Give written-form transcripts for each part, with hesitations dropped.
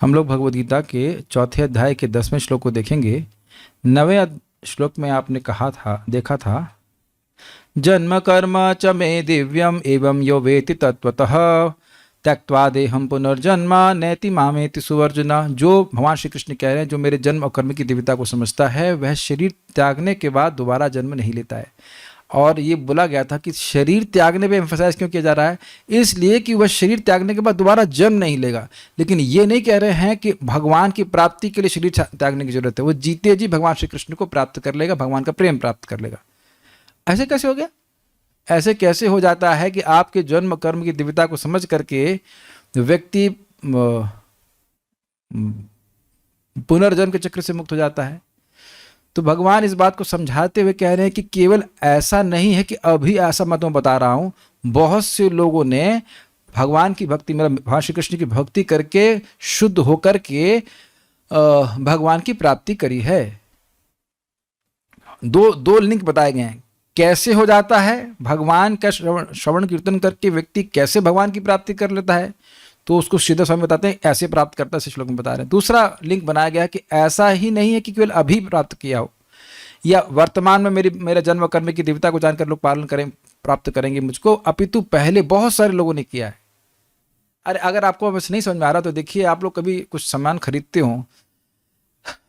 हम लोग भगवद गीता के चौथे अध्याय के 10वें श्लोक को देखेंगे। 9वें श्लोक में आपने देखा था, जन्म कर्म च मे दिव्यम एवं यो वेति तत्वतः त्यक्त्वा देहम पुनर्जन्म नैति मामेति सुवर्जुना। जो भगवान श्री कृष्ण कह रहे हैं, जो मेरे जन्म और कर्म की दिव्यता को समझता है वह शरीर त्यागने के बाद दोबारा जन्म नहीं लेता है। और ये बोला गया था कि शरीर त्यागने पे एम्फसाइज क्यों किया जा रहा है, इसलिए कि वह शरीर त्यागने के बाद दोबारा जन्म नहीं लेगा। लेकिन ये नहीं कह रहे हैं कि भगवान की प्राप्ति के लिए शरीर त्यागने की जरूरत है। वो जीते जी भगवान श्री कृष्ण को प्राप्त कर लेगा, भगवान का प्रेम प्राप्त कर लेगा। ऐसे कैसे हो गया? ऐसे कैसे हो जाता है कि आपके जन्म कर्म की दिव्यता को समझ करके व्यक्ति पुनर्जन्म के चक्र से मुक्त हो जाता है? तो भगवान इस बात को समझाते हुए कह रहे हैं कि केवल ऐसा नहीं है कि अभी ऐसा मैं तुम्हें बता रहा हूं, बहुत से लोगों ने भगवान की भक्ति, मेरा भगवान श्री कृष्ण की भक्ति करके शुद्ध होकर के भगवान की प्राप्ति करी है। दो लिंक बताए गए हैं। कैसे हो जाता है? भगवान का श्रवण कीर्तन करके व्यक्ति कैसे भगवान की प्राप्ति कर लेता है, तो उसको सीधा स्वामी बताते हैं ऐसे प्राप्त करता है, इस श्लोक में बता रहे हैं। दूसरा लिंक बनाया गया है कि ऐसा ही नहीं है कि केवल अभी प्राप्त किया हो या वर्तमान में मेरे जन्म कर्म की दिव्यता को जानकर लोग पालन करें, प्राप्त करेंगे मुझको, अपितु पहले बहुत सारे लोगों ने किया है। अरे अगर आपको बस नहीं समझ में आ रहा तो देखिए, आप लोग कभी कुछ सामान खरीदते हो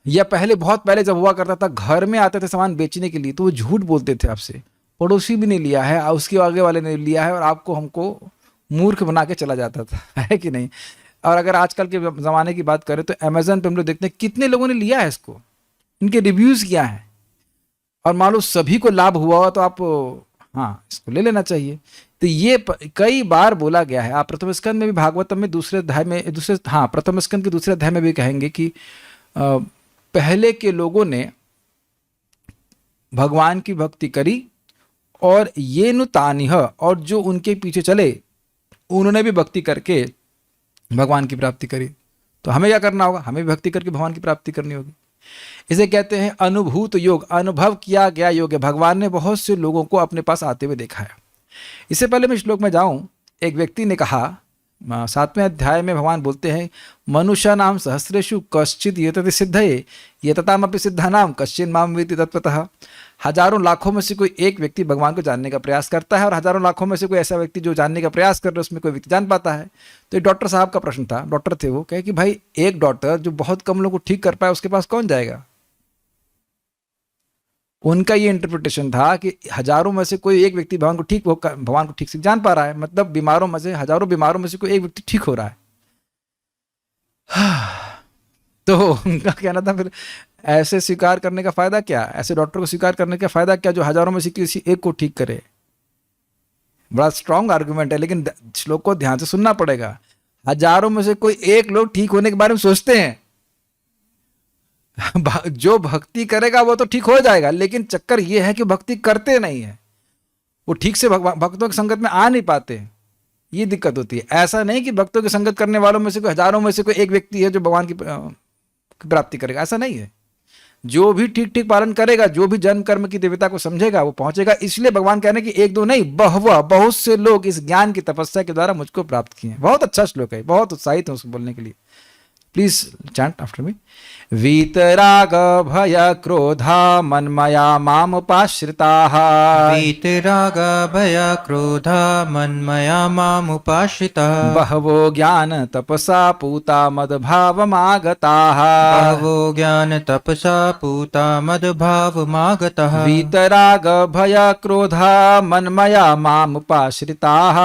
या पहले, बहुत पहले जब हुआ करता था, घर में आते थे सामान बेचने के लिए, तो वो झूठ बोलते थे आपसे। पड़ोसी भी नहीं लिया है, उसके आगे वाले ने लिया है, और आपको हमको मूर्ख बना के चला जाता था, है कि नहीं? और अगर आजकल के ज़माने की बात करें तो अमेज़न पे हम लोग देखते हैं कितने लोगों ने लिया है इसको, इनके रिव्यूज़ क्या हैं, और मान लो सभी को लाभ हुआ हो तो आप हाँ इसको ले लेना चाहिए। तो ये कई बार बोला गया है। आप प्रथम स्कंद में भी, भागवतम में प्रथम स्कंद के दूसरे अध्याय में भी कहेंगे कि पहले के लोगों ने भगवान की भक्ति करी और ये नुतानिह, और जो उनके पीछे चले उन्होंने भी भक्ति करके भगवान की प्राप्ति करी। तो हमें क्या करना होगा? हमें भक्ति करके भगवान की प्राप्ति करनी होगी। इसे कहते हैं अनुभूत योग, अनुभव किया गया योग है। भगवान ने बहुत से लोगों को अपने पास आते हुए देखा है। इससे पहले मैं श्लोक में जाऊं, एक व्यक्ति ने कहा, 7वें अध्याय में भगवान बोलते हैं, मनुष्य नाम सहस्रेषु कश्चित येतति सिद्धये येततामपि सिद्धानाम कश्चिन माम वेति तत्वतः। हजारों लाखों में से कोई एक व्यक्ति भगवान को जानने का प्रयास करता है, और हजारों लाखों में से कोई ऐसा व्यक्ति जो जानने का प्रयास कर रहा है, उसमें कोई व्यक्ति जान पाता है। तो एक डॉक्टर साहब का प्रश्न था, डॉक्टर थे, वो कहे कि भाई एक डॉक्टर जो बहुत कम लोगों को ठीक कर पाए, उसके पास कौन जाएगा? उनका ये इंटरप्रिटेशन था कि हजारों में से कोई एक व्यक्ति भगवान को ठीक से जान पा रहा है, मतलब बीमारों में से, हजारों बीमारों में से कोई एक व्यक्ति ठीक हो रहा है। तो उनका कहना था फिर ऐसे स्वीकार करने का फायदा क्या? ऐसे डॉक्टर को स्वीकार करने का फायदा क्या जो हजारों में से किसी एक को ठीक करे? बड़ा स्ट्रांग आर्गुमेंट है, लेकिन श्लोक को ध्यान से सुनना पड़ेगा। हजारों में से कोई एक लोग ठीक होने के बारे में सोचते हैं। जो भक्ति करेगा वो तो ठीक हो जाएगा, लेकिन चक्कर ये है कि भक्ति करते नहीं है, वो ठीक से भक्तों की संगत में आ नहीं पाते। ये दिक्कत होती है। ऐसा नहीं कि भक्तों की संगत करने वालों में से कोई, हजारों में से कोई एक व्यक्ति है जो भगवान की प्राप्ति करेगा, ऐसा नहीं है। जो भी ठीक ठीक पालन करेगा, जो भी जन्म कर्म की दिव्यता को समझेगा, वो पहुंचेगा। इसलिए भगवान कह रहे हैं कि एक दो नहीं, बहुत से लोग इस ज्ञान की तपस्या के द्वारा मुझको प्राप्त किए हैं। बहुत अच्छा श्लोक है, बहुत उत्साहित हूं उसको बोलने के लिए। Please chant after me. वीतराग भय क्रोधा मन्मया मामुपाश्रिताः। वीतराग भय क्रोधा मन्मया मामुपाश्रिताः। बहवो ज्ञान तपसा पूता मद्भावमागताः। बहवो ज्ञान तपसा पूता मद्भावमागताः। वीतराग भय क्रोधा मन्मया मामुपाश्रिताः।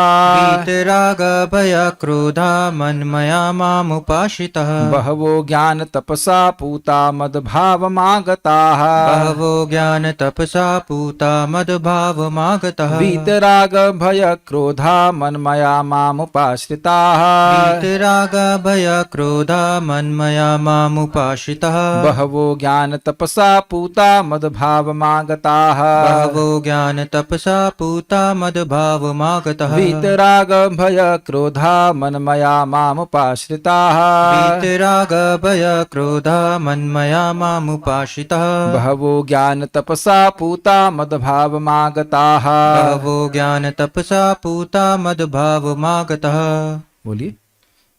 वीतराग भय क्रोधा मन्मया मामुपाश्रिताः। बहवो ज्ञान तपसा पूता मद्भावमागताः। बहवो ज्ञान तपसा पूता मद्भावमागताः। वीतराग भय क्रोधा मन्मया मामुपाश्रिताः। वीतराग भय क्रोधा मन्मया मामुपाश्रिताः। बहवो ज्ञान तपसा पूता मद्भावमागताः। बहवो ज्ञान तपसा पूता मद्भावमागताः। वीतराग भय क्रोधा मन्मया मामुपाश्रिताः। वीतराग भय क्रोधा मन्मया मामुपाश्रिताः। बहवो ज्ञान तपसा पूता मद्भावमागताः। बहवो ज्ञान तपसा पूता मद्भावमागताः। बोलिए।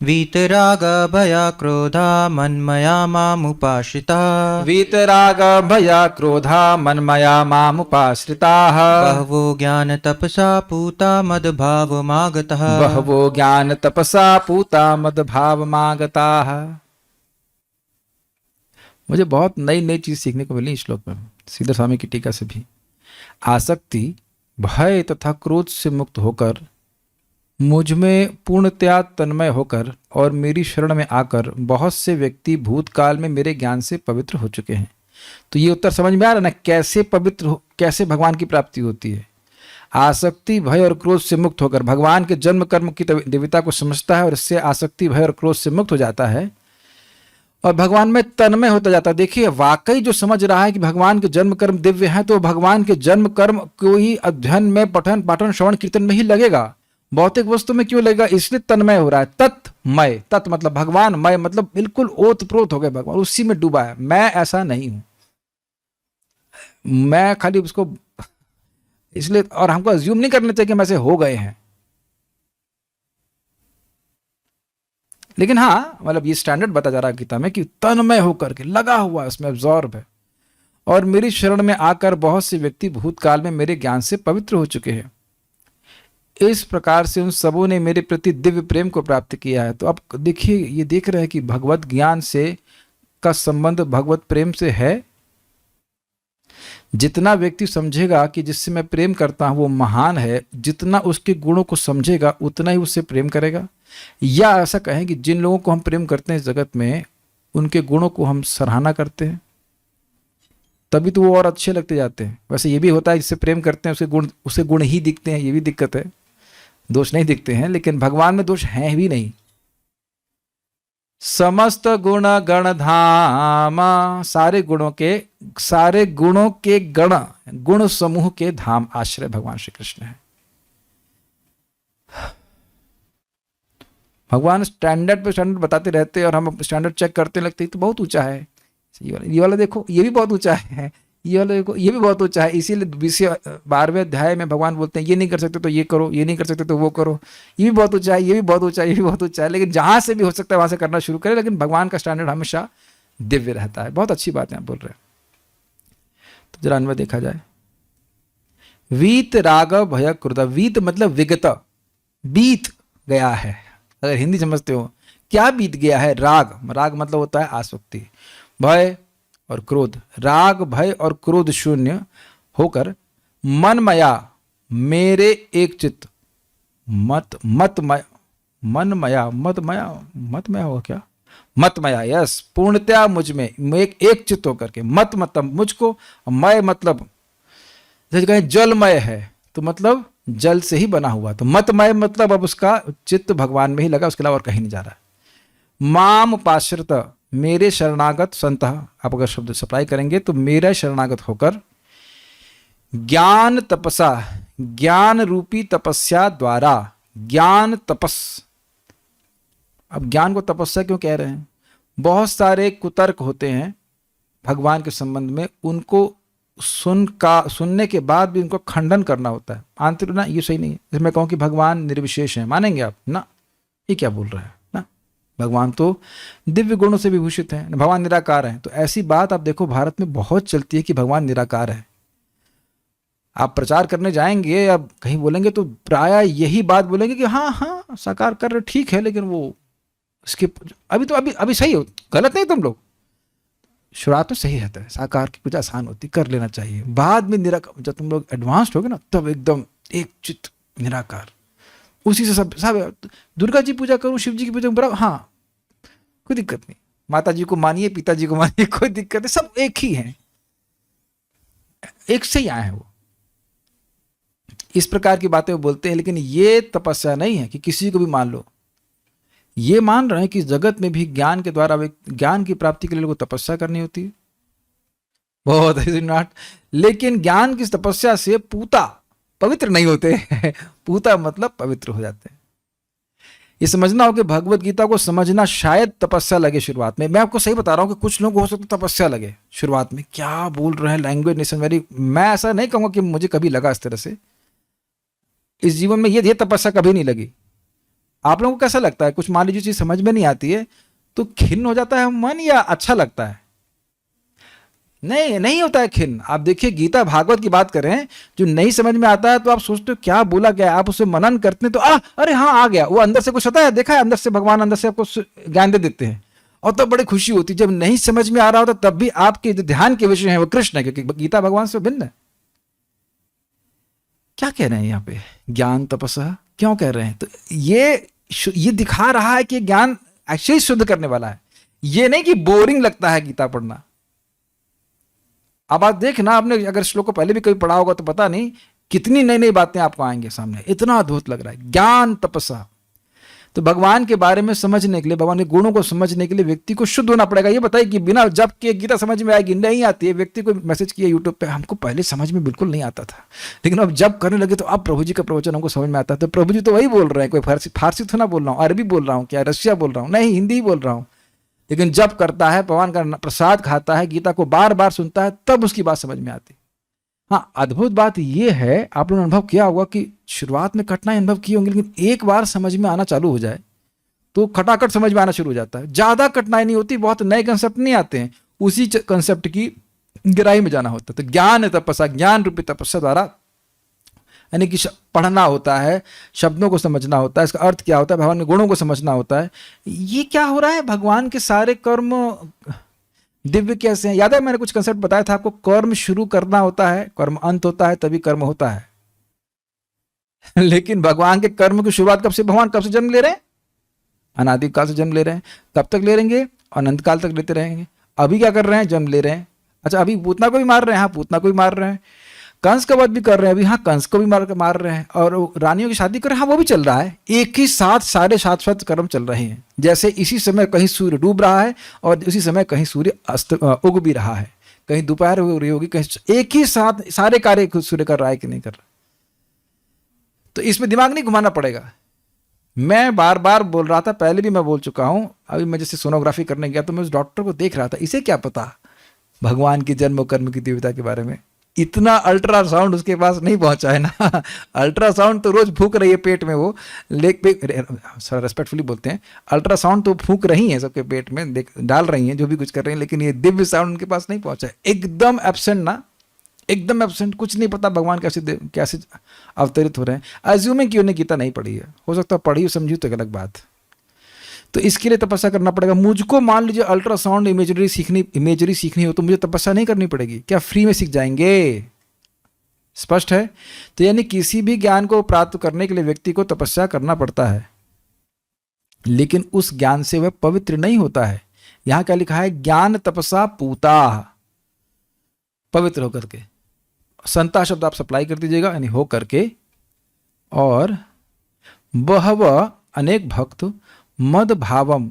वीतराग भय क्रोधा मन्मया मामुपाश्रिताः वीतराग भया क्रोधा मन्मया मामुपाश्रिताः बहवो ज्ञान तपसा पूता मद्भावमागतः बहवो ज्ञान तपसा पूता मद्भावमागताः। मुझे बहुत नई नई चीज सीखने को मिली इस श्लोक में, श्रीधर स्वामी की टीका से भी। आसक्ति, भय तथा क्रोध से मुक्त होकर, मुझ में पूर्णतया तन्मय होकर और मेरी शरण में आकर बहुत से व्यक्ति भूतकाल में मेरे ज्ञान से पवित्र हो चुके हैं। तो ये उत्तर समझ में आ रहा ना, कैसे पवित्र हो, कैसे भगवान की प्राप्ति होती है। आसक्ति, भय और क्रोध से मुक्त होकर भगवान के जन्म कर्म की दिव्यता को समझता है और इससे आसक्ति, भय और क्रोध से मुक्त हो जाता है और भगवान में तन्मय होता जाता है। देखिए, वाकई जो समझ रहा है कि भगवान के जन्म कर्म दिव्य हैं, तो भगवान के जन्म कर्म को ही अध्ययन में, पठन पाठन श्रवण कीर्तन में ही लगेगा। भौतिक वस्तु में क्यों लगेगा? इसलिए तन्मय हो रहा है। तत्मय, तत् मतलब भगवान, मय मतलब बिल्कुल ओत प्रोत हो गए भगवान, उसी में डूबा है। मैं ऐसा नहीं हूं, मैं खाली उसको इसलिए, और हमको अज्यूम नहीं करना चाहिए कि हम ऐसे हो गए हैं। लेकिन हाँ, मतलब ये स्टैंडर्ड बता जा रहा है गीता में कि तन्मय होकर के लगा हुआ है, उसमें अब्जॉर्ब है। और मेरी शरण में आकर बहुत से व्यक्ति भूतकाल में मेरे ज्ञान से पवित्र हो चुके हैं। इस प्रकार से उन सबों ने मेरे प्रति दिव्य प्रेम को प्राप्त किया है। तो अब देखिए, ये देख रहे हैं कि भगवत ज्ञान से का संबंध भगवत प्रेम से है। जितना व्यक्ति समझेगा कि जिससे मैं प्रेम करता हूं वो महान है, जितना उसके गुणों को समझेगा उतना ही उससे प्रेम करेगा। या ऐसा कहें कि जिन लोगों को हम प्रेम करते हैं इस जगत में, उनके गुणों को हम सराहना करते हैं, तभी तो वो और अच्छे लगते जाते हैं। वैसे ये भी होता है, जिससे प्रेम करते हैं उसे गुण ही दिखते हैं, ये भी दिक्कत है, दोष नहीं दिखते हैं। लेकिन भगवान में दोष हैं भी नहीं। समस्त गुण गण धाम, सारे गुणों के गुण समूह के धाम आश्रय भगवान श्री कृष्ण है। भगवान स्टैंडर्ड पे स्टैंडर्ड बताते रहते हैं और हम स्टैंडर्ड चेक करते लगते हैं तो बहुत ऊंचा है, ये वाला देखो ये भी बहुत ऊंचा है, ये वाला देखो ये भी बहुत ऊंचा है। इसीलिए 12वें अध्याय में भगवान बोलते हैं ये नहीं कर सकते तो ये करो, ये नहीं कर सकते तो वो करो, ये भी बहुत ऊंचा है, ये भी बहुत ऊंचा है, ये भी बहुत ऊंचा है। लेकिन जहां से भी हो सकता है वहां से करना शुरू करें, लेकिन भगवान का स्टैंडर्ड हमेशा दिव्य रहता है। बहुत अच्छी बात है आप बोल रहे हैं। तो जरा अन्वय देखा जाए। वीत राग भय क्रोध, वीत मतलब विगत, बीत गया है। अगर हिंदी समझते हो, क्या बीत गया है? राग, राग मतलब होता है आसक्ति, भय और क्रोध, राग भय और क्रोध शून्य होकर मनमया, मेरे एक चित्त, मनमया होगा क्या? मतमया, यस, पूर्णतया मुझ में, एक चित्त होकर के। मत मतलब मुझको, मय मतलब जैसे कहें जलमय है तो मतलब जल से ही बना हुआ, तो मतमय मतलब अब उसका चित्त भगवान में ही लगा, उसके अलावा और कहीं नहीं जा रहा है। माम उपाश्रित, मेरे शरणागत संत, आप अगर शब्द सप्लाई करेंगे तो मेरा शरणागत होकर ज्ञान तपसा, ज्ञान रूपी तपस्या द्वारा, ज्ञान तपस, अब ज्ञान को तपस्या क्यों कह रहे हैं? बहुत सारे कुतर्क होते हैं भगवान के संबंध में, उनको सुनने के बाद भी उनको खंडन करना होता है। आंतरिक ना, ये सही नहीं है। जैसे मैं कहूँ कि भगवान निर्विशेष है, मानेंगे आप? ना, ये क्या बोल रहा है ना, भगवान तो दिव्य गुणों से विभूषित है, भगवान निराकार है। तो ऐसी बात आप देखो भारत में बहुत चलती है कि भगवान निराकार है। आप प्रचार करने जाएंगे या कहीं बोलेंगे तो प्राय यही बात बोलेंगे कि हाँ हाँ साकार कर रहे, ठीक है, लेकिन वो इसके अभी सही हो, गलत नहीं तुम लोग, शुरुआत में सही रहता है, साकार की पूजा आसान होती, कर लेना चाहिए। बाद में निराकार, जब तुम लोग एडवांस्ड होगे ना, तब एकदम एक चित्त निराकार, उसी से सब दुर्गा जी पूजा करूं, शिव जी की पूजा बराबर, हाँ कोई दिक्कत नहीं, माता जी को मानिए, पिताजी को मानिए, कोई दिक्कत नहीं, सब एक ही हैं, एक से ही आए हैं वो। इस प्रकार की बातें वो बोलते हैं। लेकिन ये तपस्या नहीं है कि किसी को भी मान लो। ये मान रहे हैं कि जगत में भी ज्ञान के द्वारा, ज्ञान की प्राप्ति के लिए लोगों को तपस्या करनी होती है, बहुत नॉट। लेकिन ज्ञान की तपस्या से पूता पवित्र नहीं होते पूता मतलब पवित्र हो जाते हैं। ये समझना हो कि भगवत गीता को समझना शायद तपस्या लगे शुरुआत में। मैं आपको सही बता रहा हूं कि कुछ लोग हो सकता तपस्या लगे शुरुआत में, क्या बोल रहे हैं, लैंग्वेज नेशन वेरी। मैं ऐसा नहीं कहूंगा कि मुझे कभी लगा इस तरह से, इस जीवन में ये तपस्या कभी नहीं लगी। आप लोगों को कैसा लगता है? कुछ मान लीजिए चीज समझ में नहीं आती है तो खिन्न हो जाता है मन या अच्छा लगता है? नहीं, नहीं होता है खिन्न। आप देखिए गीता भागवत की बात करें, जो नहीं समझ में आता है तो आप सोचते हो क्या बोला गया, आप उसे मनन करते हैं तो अरे हाँ आ गया, वो अंदर से कुछ होता है, देखा है अंदर से भगवान अंदर से आपको ज्ञान दे देते हैं और तब बड़ी खुशी होती है। जब नहीं समझ में आ रहा होता तब भी आपके जो ध्यान के विषय है वो कृष्ण है, क्योंकि गीता भगवान से भिन्न है। क्या कह रहे हैं यहाँ पे? ज्ञान तपस्या क्यों कह रहे हैं? तो ये दिखा रहा है कि ज्ञान एक्चुअली शुद्ध करने वाला है, ये नहीं कि बोरिंग लगता है गीता पढ़ना। अब आप देखना, आपने अगर श्लोक को पहले भी कभी पढ़ा होगा तो पता नहीं कितनी नई नई बातें आपको आएंगे सामने, इतना अद्भुत लग रहा है। ज्ञान तपस्या, तो भगवान के बारे में समझने के लिए, भगवान के गुणों को समझने के लिए व्यक्ति को शुद्ध होना पड़ेगा। ये बताइए कि बिना जप के गीता समझ में आएगी? नहीं आती है। व्यक्ति को मैसेज किया यूट्यूब पे, हमको पहले समझ में बिल्कुल नहीं आता था, लेकिन अब जब करने लगे तो अब प्रभु जी का प्रवचन हमको समझ में आता है। तो प्रभु जी तो वही बोल रहे हैं, कोई फारसी तो ना बोल रहा हूँ, अरबी बोल रहा हूँ क्या, रशिया बोल रहा हूँ, नहीं हिंदी ही बोल रहा हूँ। लेकिन जब करता है, भगवान का प्रसाद खाता है, गीता को बार बार सुनता है, तब उसकी बात समझ में आती। हाँ, अद्भुत बात यह है, आप लोगों ने अनुभव किया होगा कि शुरुआत में कठिनाई अनुभव की होंगी, लेकिन एक बार समझ में आना चालू हो जाए तो खटाखट समझ में आना शुरू हो जाता है। ज्यादा कठिनाई नहीं होती, बहुत नए कंसेप्ट नहीं आते हैं, उसी कंसेप्ट की गहराई में जाना होता है। तो ज्ञान तपस्या, ज्ञान रूपी तपस्या द्वारा, यानी कि पढ़ना होता है, शब्दों को समझना होता है, इसका अर्थ क्या होता है, भगवान के गुणों को समझना होता है। ये क्या हो रहा है? भगवान के सारे कर्म दिव्य कैसे हैं? याद है मैंने कुछ कंसेप्ट बताया था आपको, कर्म शुरू करना होता है, कर्म अंत होता है, तभी कर्म होता है। लेकिन भगवान के कर्म की शुरुआत कब से? भगवान कब से जन्म ले रहे हैं? अनादि काल से जन्म ले रहे हैं। कब तक ले रहेंगे? अनंत काल तक लेते रहेंगे। अभी क्या कर रहे हैं? जन्म ले रहे हैं। अच्छा, अभी पूतना को भी मार रहे हैं? हाँ, पूतना को भी मार रहे हैं। कंस का वध भी कर रहे हैं अभी, हाँ कंस को भी मार रहे हैं। और रानियों की शादी कर रहे हैं, हाँ वो भी चल रहा है। एक ही साथ सारे शाश्वत कर्म चल रहे हैं। जैसे इसी समय कहीं सूर्य डूब रहा है और उसी समय कहीं सूर्य अस्त उग भी रहा है, कहीं दोपहर हो रही होगी, कहीं एक ही साथ सारे कार्य सूर्य कर रहा है कि नहीं कर रहा। तो इसमें दिमाग नहीं घुमाना पड़ेगा। मैं बार बार बोल रहा था, पहले भी मैं बोल चुका हूं। अभी मैं जैसे सोनोग्राफी करने गया तो मैं उस डॉक्टर को देख रहा था, इसे क्या पता भगवान की जन्म और कर्म की दिव्यता के बारे में। इतना अल्ट्रासाउंड उसके पास नहीं पहुंचा है ना। अल्ट्रासाउंड तो रोज फूक रही है पेट में, वो सर रेस्पेक्टफुली बोलते हैं, अल्ट्रासाउंड तो फूक रही है सबके पेट में, डाल रही हैं जो भी कुछ कर रही हैं, लेकिन ये दिव्य साउंड उनके पास नहीं पहुंचा है। एकदम एब्सेंट ना, एकदम एब्सेंट, कुछ नहीं पता भगवान कैसे अवतरित हो रहे हैं। अज्यूमिंग कि उन्हें गीता नहीं पढ़ी है, हो सकता है पढ़ी समझी तो एक अलग बात। तो इसके लिए तपस्या करना पड़ेगा। मुझको मान लीजिए अल्ट्रासाउंड इमेजरी सीखनी हो तो मुझे तपस्या नहीं करनी पड़ेगी क्या? फ्री में सीख जाएंगे। स्पष्ट है? तो यानी किसी भी ज्ञान को प्राप्त करने के लिए व्यक्ति को तपस्या करना पड़ता है, लेकिन उस ज्ञान से वह पवित्र नहीं होता है। यहां क्या लिखा है? ज्ञान तपसा पूता, पवित्र होकर के। संता शब्द आप सप्लाई कर दीजिएगा, यानी हो करके। और बहव अनेक भक्त मद भावम,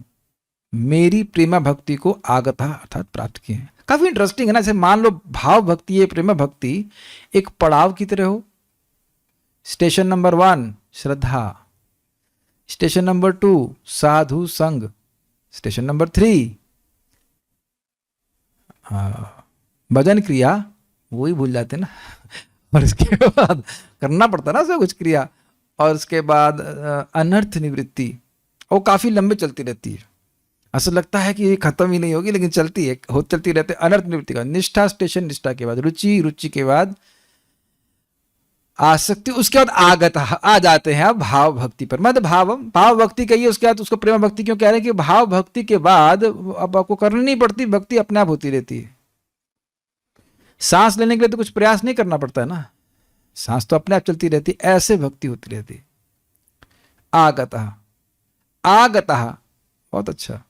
मेरी प्रेमा भक्ति को आगता अर्थात प्राप्त किए हैं। काफी इंटरेस्टिंग है ना। जैसे मान लो भाव भक्ति है, प्रेमा भक्ति एक पड़ाव की तरह हो। स्टेशन नंबर 1 श्रद्धा, स्टेशन नंबर 2 साधु संग, स्टेशन नंबर 3 भजन क्रिया, वही भूल जाते ना। और इसके बाद करना पड़ता ना सब कुछ क्रिया। और उसके बाद अनर्थ निवृत्ति, वो काफी लंबे चलती रहती है। ऐसा लगता है कि ये खत्म ही नहीं होगी, लेकिन चलती है, चलती रहते। अनर्थ निवृत्ति का निष्ठा, स्टेशन निष्ठा के बाद रुचि, रुचि के बाद आसक्ति, उसके बाद आगत आ जाते हैं अब भाव भक्ति पर। मद भावम, भाव भक्ति कहिए, उसके बाद उसको प्रेम भक्ति क्यों कह रहे हैं? कि भाव भक्ति के बाद अब आपको करनी नहीं पड़ती, भक्ति अपने आप होती रहती है। सांस लेने के लिए तो कुछ प्रयास नहीं करना पड़ता है ना, सांस तो अपने आप चलती रहती है। ऐसे भक्ति होती रहती है। आगतः, आगतः बहुत अच्छा।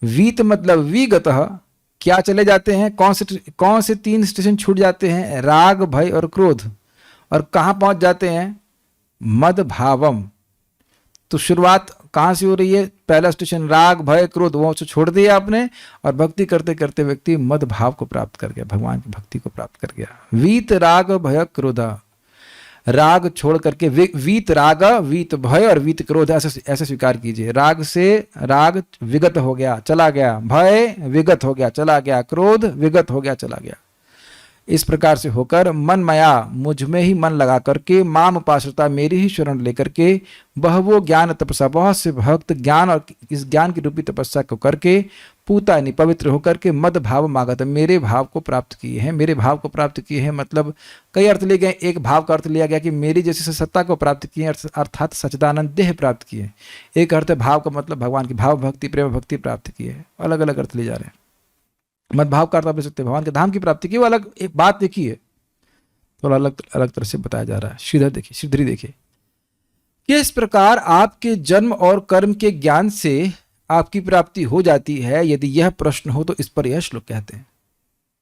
वीत मतलब विगतः, क्या चले जाते हैं? कौन से 3 स्टेशन छूट जाते हैं? राग, भय और क्रोध। और कहां पहुंच जाते हैं? मद भावम। तो शुरुआत कहां से हो रही है? पहला स्टेशन राग, भय, क्रोध, वो छोड़ दिया आपने, और भक्ति करते करते व्यक्ति मद भाव को प्राप्त कर गया, भगवान की भक्ति को प्राप्त कर गया। वीत राग भय क्रोध, राग छोड़ करके वीत राग, वीत भय और वीत क्रोध, ऐसे स्वीकार कीजिए। राग से राग विगत हो गया, चला गया। भय विगत हो गया, चला गया। क्रोध विगत हो गया, चला गया। इस प्रकार से होकर मन मया मुझ में ही मन लगा करके माम उपाश्रिता मेरी ही शरण लेकर के बहवो ज्ञान तपस्या बहुत से भक्त ज्ञान और इस ज्ञान की रूपी तपस्या को करके पूतानी पवित्र होकर के मद भाव मागत मेरे भाव को प्राप्त किए हैं। मेरे भाव को प्राप्त किए हैं मतलब कई अर्थ लिए गए। एक भाव का अर्थ लिया गया कि मेरी जैसी सत्ता को प्राप्त किए अर्थात सच्चिदानंद देह प्राप्त किए। एक अर्थ है भाव का मतलब भगवान की भाव भक्ति प्रेम भक्ति प्राप्त किए है। अलग अलग अर्थ लिए जा रहे हैं। मद भाव का अर्थ आप ले सकते हैं भगवान के धाम की प्राप्ति की। वो अलग एक बात देखिए थोड़ा अलग अलग तरह से बताया जा रहा है। श्रीधर देखिए श्रीधरी देखिए कि इस प्रकार आपके जन्म और कर्म के ज्ञान से आपकी प्राप्ति हो जाती है। यदि यह प्रश्न हो तो इस पर यह श्लोक कहते हैं।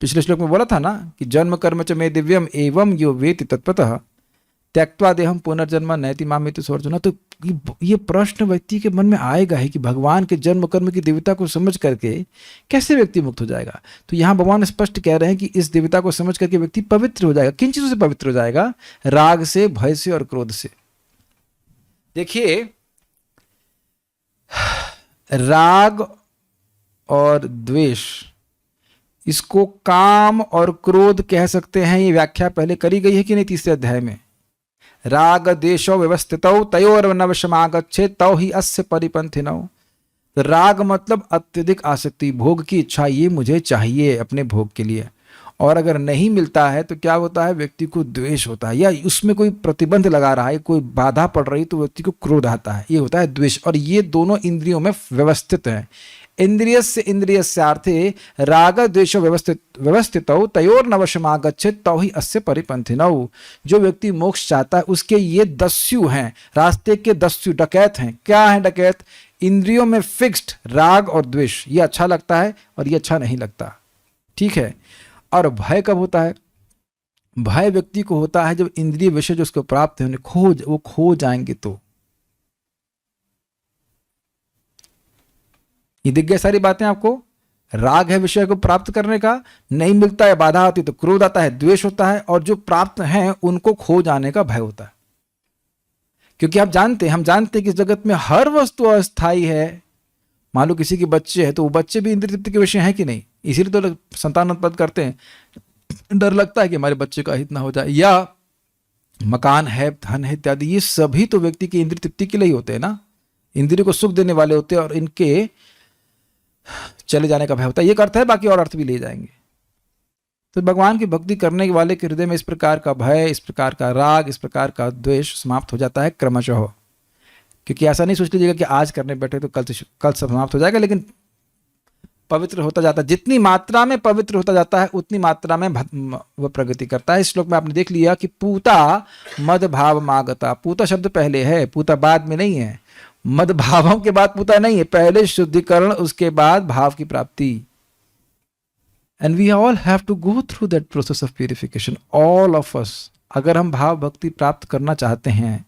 पिछले श्लोक में बोला था ना कि जन्म कर्म च मे दिव्यम एवं यो वेति तत्पतः त्यक्त्वा देहम पुनर्जन्म नैति मामेति सोर्जुन। तो ये प्रश्न व्यक्ति के मन में आएगा ही कि भगवान के जन्म कर्म की दिव्यता को समझ करके कैसे व्यक्ति मुक्त हो जाएगा। तो यहाँ भगवान स्पष्ट कह रहे हैं कि इस दिव्यता को समझ करके व्यक्ति पवित्र हो जाएगा। किन चीजों से पवित्र हो जाएगा? राग से, भय से और क्रोध से। देखिए राग और द्वेष इसको काम और क्रोध कह सकते हैं। ये व्याख्या पहले करी गई है कि नहीं? तीसरे अध्याय में राग देशो व्यवस्थितौ तयोर्नवशमागच्छेत् तौ हि अस्य परिपन्थिनौ। राग मतलब अत्यधिक आसक्ति, भोग की इच्छा, ये मुझे चाहिए अपने भोग के लिए, और अगर नहीं मिलता है तो क्या होता है? व्यक्ति को द्वेष होता है, या उसमें कोई प्रतिबंध लगा रहा है, कोई बाधा पड़ रही तो व्यक्ति को क्रोध आता है। ये होता है द्वेष। और ये दोनों इंद्रियों में व्यवस्थित हैं। इंद्रियस्य इंद्रियस्यार्थे राग द्वेषो व्यवस्थितौ तयोर्नवशमागच्छेत् तौ हि अस्य परिपन्थिनौ। जो व्यक्ति मोक्ष चाहता है उसके ये दस्यु हैं, रास्ते के दस्यु, डकैत हैं। क्या है डकैत? इंद्रियों में फिक्स्ड राग और द्वेष। ये अच्छा लगता है और ये अच्छा नहीं लगता, ठीक है। और भय कब होता है? भय व्यक्ति को होता है जब इंद्रिय विषय जो उसको प्राप्त है वो खो जाएंगे तो। ये दिख गया सारी बातें आपको। राग है विषय को प्राप्त करने का, नहीं मिलता है, बाधा आती तो क्रोध आता है, द्वेष होता है, और जो प्राप्त हैं उनको खो जाने का भय होता है। क्योंकि हम जानते हैं कि इस जगत में हर वस्तु अस्थायी है। मान लो किसी के बच्चे हैं तो वो बच्चे भी इंद्रिय तृप्ति के विषय हैं कि नहीं? इसीलिए तो लोग संतान उत्पन्न करते हैं। डर लगता है कि हमारे बच्चे का हित ना हो जाए। या मकान है, धन है इत्यादि, ये सभी तो व्यक्ति की इंद्रिय तृप्ति के लिए ही होते हैं ना, इंद्रिय को सुख देने वाले होते हैं, और इनके चले जाने का भय होता है। ये अर्थ है, बाकी और अर्थ भी ले जाएंगे। तो भगवान की भक्ति करने वाले के हृदय में इस प्रकार का भय, इस प्रकार का राग, इस प्रकार का द्वेष समाप्त हो जाता है क्रमशः। क्योंकि ऐसा नहीं सोच लीजिएगा कि आज करने बैठे तो कल समाप्त हो जाएगा, लेकिन पवित्र होता जाता है। जितनी मात्रा में पवित्र होता जाता है उतनी मात्रा में वह प्रगति करता है। इस श्लोक में आपने देख लिया कि पूता मद भाव मागता। पूता शब्द पहले है, पूता बाद में नहीं है। मद भावों के बाद पूता नहीं है, पहले शुद्धिकरण उसके बाद भाव की प्राप्ति। And we all have to go through that process of purification, all of us. अगर हम भाव भक्ति प्राप्त करना चाहते हैं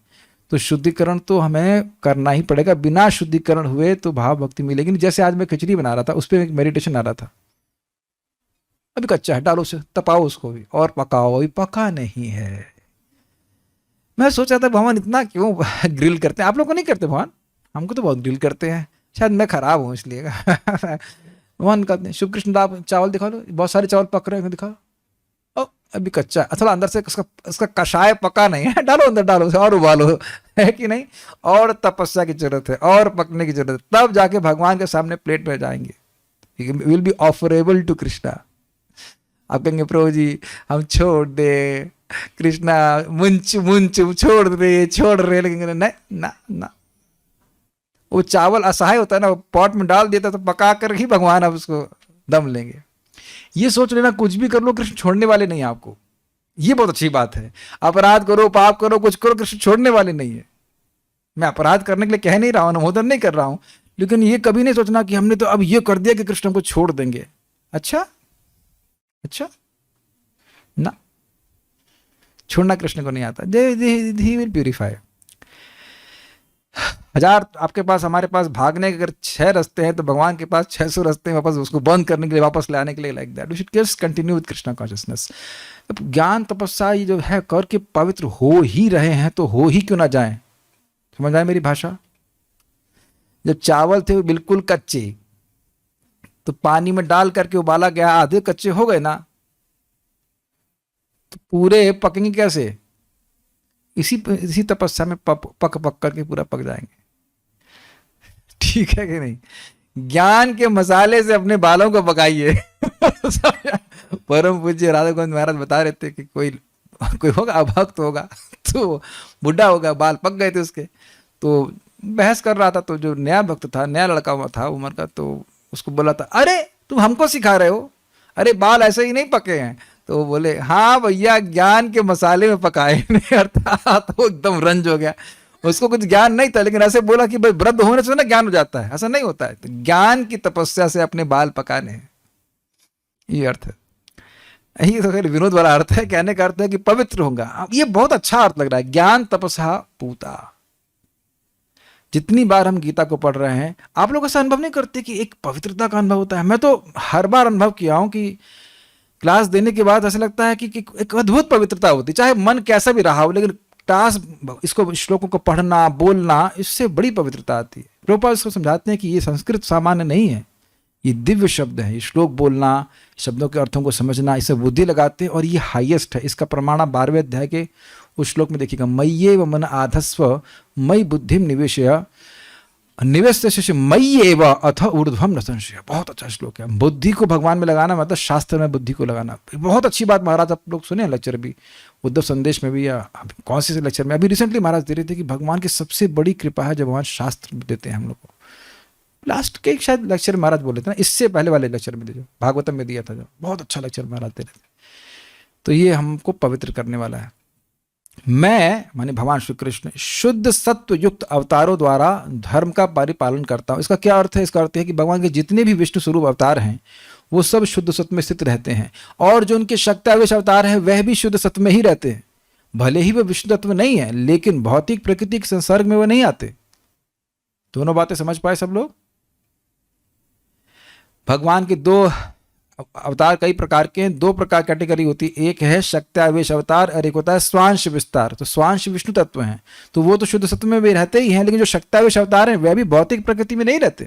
तो शुद्धिकरण तो हमें करना ही पड़ेगा। बिना शुद्धिकरण हुए तो भाव भक्ति मिलेगी नहीं। जैसे आज मैं खिचड़ी बना रहा था, उस पर एक मेडिटेशन आ रहा था। अभी कच्चा है, डालो उसे, तपाओ उसको भी और पकाओ, अभी पका नहीं है। मैं सोचा था भगवान इतना क्यों ग्रिल करते हैं? आप लोग को नहीं करते भगवान, हमको तो बहुत ग्रिल करते हैं। शायद मैं खराब हूँ इसलिए। भगवान कहते हैं शिव कृष्ण आप चावल दिखा लो, बहुत सारे चावल पक रहे हैं, दिखाओ। अभी कच्चा है, असल अंदर से उसका कषाय पका नहीं है, डालो अंदर, डालो और उबालो, है कि नहीं? और तपस्या की जरूरत है, और पकने की जरूरत है, तब जाके भगवान के सामने प्लेट में जाएंगे। Will be offerable to Krishna. आप कहेंगे प्रभु जी हम छोड़ दे, कृष्णा मुंच छोड़ रहे, लेकिन नहीं ना। वो चावल असहाय होता है ना, पॉट में डाल देता तो पका कर ही भगवान अब उसको दम लेंगे। ये सोच लेना कुछ भी कर लो कृष्ण छोड़ने वाले नहीं है आपको। ये बहुत अच्छी बात है। अपराध करो, पाप करो, कुछ करो, कृष्ण छोड़ने वाले नहीं है। मैं अपराध करने के लिए कह नहीं रहा हूं, अनुमोदन नहीं कर रहा हूं, लेकिन ये कभी नहीं सोचना कि हमने तो अब ये कर दिया कि कृष्ण को छोड़ देंगे। अच्छा ना, छोड़ना कृष्ण को नहीं आता। He will purify. 1000 आपके पास, हमारे पास भागने के अगर 6 रास्ते हैं तो भगवान के पास 600 रास्ते हैं वापस उसको बंद करने के लिए, वापस लाने के लिए। Like that we should just continue with Krishna consciousness. ज्ञान तपस्या ये जो है करके पवित्र हो ही रहे हैं तो हो ही क्यों ना जाए। समझ आए मेरी भाषा? जब चावल थे वो बिल्कुल कच्चे, तो पानी में डाल करके उबाला गया, आधे कच्चे हो गए ना, तो पूरे पकेंगे कैसे? इसी तपस्या में पक पक करके पूरा पक जाएंगे। ठीक है कि नहीं? ज्ञान के मसाले से अपने बालों को पकाइए। परम पूज्य राधा गोविंद महाराज बता रहे थे कि कोई होगा अभक्त होगा, तो बुढ़ा होगा, बाल पक गए थे उसके, तो बहस कर रहा था। तो जो नया भक्त था, नया लड़का हुआ था उम्र का, तो उसको बोला था, अरे तुम हमको सिखा रहे हो, अरे बाल ऐसे ही नहीं पके हैं। तो वो बोले, हाँ भैया ज्ञान के मसाले में पकाए। अर्थात वो एकदम रंज हो गया, उसको कुछ ज्ञान नहीं था, लेकिन ऐसे बोला कि भाई वृद्ध होने से ना ज्ञान हो जाता है, ऐसा नहीं होता है। तो ज्ञान की तपस्या से अपने बाल पकाने हैं, ये अर्थ है। यही तो खैर विनोद वाला अर्थ है, कहने का अर्थ है कि पवित्र होगा। ये बहुत अच्छा अर्थ लग रहा है, ज्ञान तपसा पूता। जितनी बार हम गीता को पढ़ रहे हैं, आप लोग ऐसा अनुभव नहीं करते कि एक पवित्रता का अनुभव होता है? मैं तो हर बार अनुभव किया हूं कि क्लास देने के बाद ऐसा लगता है कि एक अद्भुत पवित्रता होती है, चाहे मन कैसा भी रहा हो, लेकिन क्लास इसको श्लोकों को पढ़ना बोलना, इससे बड़ी पवित्रता आती है। प्रभुपाद इसको समझाते हैं कि ये संस्कृत सामान्य नहीं है, ये दिव्य शब्द है। ये श्लोक बोलना, शब्दों के अर्थों को समझना, इसे बुद्धि लगाते हैं, और ये हाईएस्ट है। इसका प्रमाण 12वें अध्याय के उस श्लोक में देखिएगा, मय्येव मन आधस्व मयि बुद्धिम निवेशय निवेश मय्येव अथ ऊर्ध्वम न संशय। बहुत अच्छा श्लोक है। बुद्धि को भगवान में लगाना मतलब शास्त्र में बुद्धि को लगाना। बहुत अच्छी बात महाराज आप लोग सुने लेक्चर भी, उद्धव संदेश में भी, या कौन से लेक्चर में अभी रिसेंटली महाराज दे रहे थे कि भगवान की सबसे बड़ी कृपा है जब भगवान शास्त्र देते हैं हम लोग को। लास्ट के शायद लेक्चर महाराज बोले थे ना, इससे पहले वाले लेक्चर में जो भागवतम में दिया था, जो बहुत अच्छा लेक्चर महाराज दे रहे थे। तो ये हमको पवित्र करने वाला है। मैं माने भगवान श्री कृष्ण शुद्ध सत्व युक्त अवतारों द्वारा धर्म का परिपालन करता हूँ। इसका क्या अर्थ है? इसका अर्थ है कि भगवान के जितने भी विष्णु स्वरूप अवतार हैं वो सब शुद्ध सत्व में स्थित रहते हैं, और जो उनके शक्तावेश अवतार हैं वह भी शुद्ध सत्व में ही रहते हैं। भले ही वह विष्णु तत्व नहीं है, लेकिन भौतिक प्रकृति के संसर्ग में वह नहीं आते। दोनों बातें समझ पाए सब लोग? भगवान के दो अवतार कई प्रकार के हैं, दो प्रकार कैटेगरी होती है। एक है शक्त्यावेश अवतार और एक होता है स्वांश विस्तार। तो स्वांश विष्णु तत्व हैं, तो वो तो शुद्ध सत्व में भी रहते ही हैं, लेकिन जो शक्त्यावेश अवतार हैं वह भी भौतिक प्रकृति में नहीं रहते।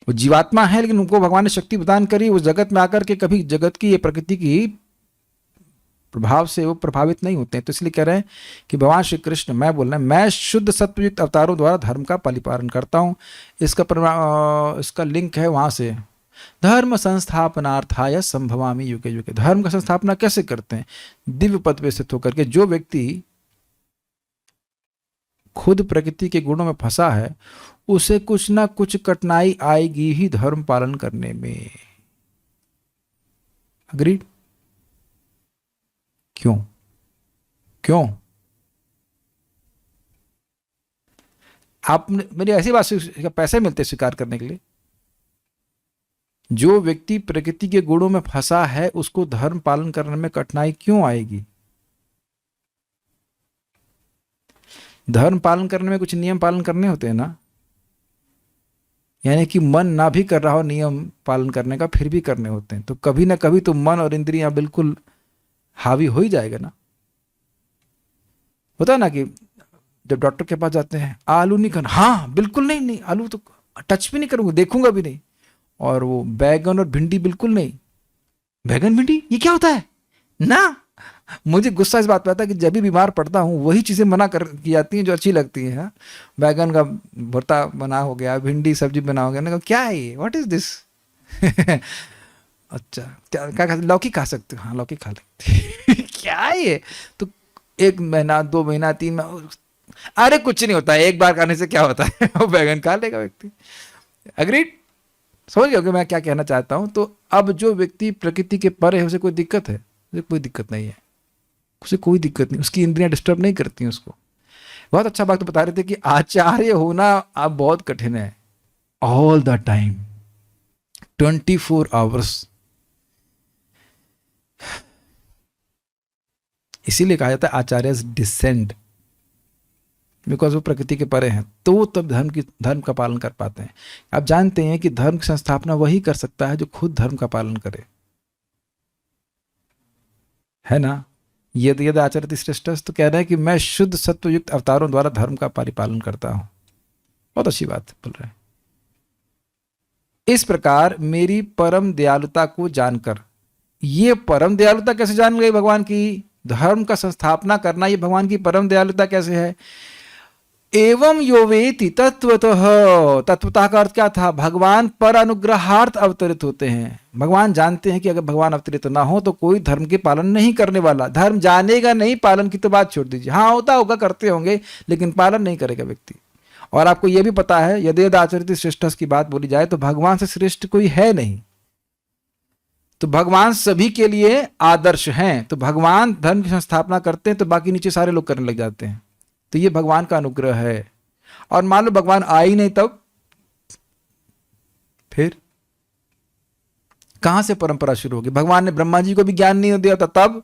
वो जीवात्मा है, लेकिन उनको भगवान ने शक्ति प्रदान करी, वो जगत में आकर के कभी जगत की ये प्रकृति की प्रभाव से वो प्रभावित नहीं होते हैं। तो इसलिए कह रहे हैं कि भगवान श्री कृष्ण, मैं बोल रहे हैं, मैं शुद्ध सत्वयुक्त अवतारों द्वारा धर्म का परिपालन करता हूँ। इसका लिंक है वहां से, धर्म संस्थापनार्थाय संभवामि युगे युगे। धर्म का संस्थापना कैसे करते हैं? दिव्य पद पे स्थित होकर के। जो व्यक्ति खुद प्रकृति के गुणों में फंसा है, उसे कुछ ना कुछ कठिनाई आएगी ही धर्म पालन करने में। अग्रीड? क्यों आप मेरी ऐसी बात पैसे मिलते स्वीकार करने के लिए? जो व्यक्ति प्रकृति के गुणों में फंसा है, उसको धर्म पालन करने में कठिनाई क्यों आएगी? धर्म पालन करने में कुछ नियम पालन करने होते हैं ना, यानी कि मन ना भी कर रहा हो नियम पालन करने का, फिर भी करने होते हैं। तो कभी ना कभी तो मन और इंद्रियां बिल्कुल हावी हो ही जाएगा ना। होता है ना कि जब डॉक्टर के पास जाते हैं, आलू नहीं खाना, हाँ बिल्कुल नहीं, आलू तो टच भी नहीं करूंगा, देखूंगा भी नहीं। और वो बैगन और भिंडी बिल्कुल नहीं, बैगन भिंडी ये क्या होता है ना। मुझे गुस्सा इस बात पे आता है कि जब भी बीमार पड़ता हूँ वही चीज़ें मना कर की जाती हैं जो अच्छी लगती हैं। बैगन का भरता बना हो गया, भिंडी सब्जी बना हो गया ना, क्या है ये, व्हाट इज दिस। अच्छा क्या खा, लौकी खा सकते हो? हाँ लौकी खा लेते। क्या है ये? तो 1 महीना 2 महीना 3 महीना, अरे कुछ नहीं होता है, एक बार खाने से क्या होता है। वो बैगन खा लेगा व्यक्ति। अग्रीड? समझ गए मैं क्या कहना चाहता हूं? तो अब जो व्यक्ति प्रकृति के परे है, उसे कोई दिक्कत है? उसे कोई दिक्कत नहीं है, उसे कोई दिक्कत नहीं, उसकी इंद्रियां डिस्टर्ब नहीं करती हैं उसको। बहुत अच्छा बात तो बता रहे थे कि आचार्य होना अब बहुत कठिन है। All the time 24 hours. इसीलिए कहा जाता है आचार्य डिसेंड, बिकॉज वो प्रकृति के परे हैं, तो वो तब धर्म का पालन कर पाते हैं। आप जानते हैं कि धर्म की संस्थापना वही कर सकता है जो खुद धर्म का पालन करे, है ना। यदि आचरति श्रेष्ठस्, तो कह रहे हैं कि मैं शुद्ध सत्वयुक्त अवतारों द्वारा धर्म का परिपालन करता हूं। बहुत अच्छी बात बोल रहे हैं। इस प्रकार मेरी परम दयालुता को जानकर ये परम दयालुता कैसे जान गई भगवान की? धर्म का संस्थापना करना ये भगवान की परम दयालुता कैसे है? एवं यो वेति तत्वतः, तत्वतः का अर्थ क्या था? भगवान पर अनुग्रहार्थ अवतरित होते हैं। भगवान जानते हैं कि अगर भगवान अवतरित ना हो तो कोई धर्म के पालन नहीं करने वाला। धर्म जानेगा नहीं, पालन की तो बात छोड़ दीजिए। हाँ होता होगा, करते होंगे, लेकिन पालन नहीं करेगा व्यक्ति। और आपको यह भी पता है यदेद आचरित श्रेष्ठस की बात बोली जाए तो भगवान से श्रेष्ठ कोई है नहीं। तो भगवान सभी के लिए आदर्श हैं। तो भगवान धर्म की संस्थापना करते हैं तो बाकी नीचे सारे लोग करने लग जाते हैं। तो ये भगवान का अनुग्रह है। और मान लो भगवान आए ही नहीं, तब फिर कहां से परंपरा शुरू होगी? भगवान ने ब्रह्मा जी को भी ज्ञान नहीं दिया था, तब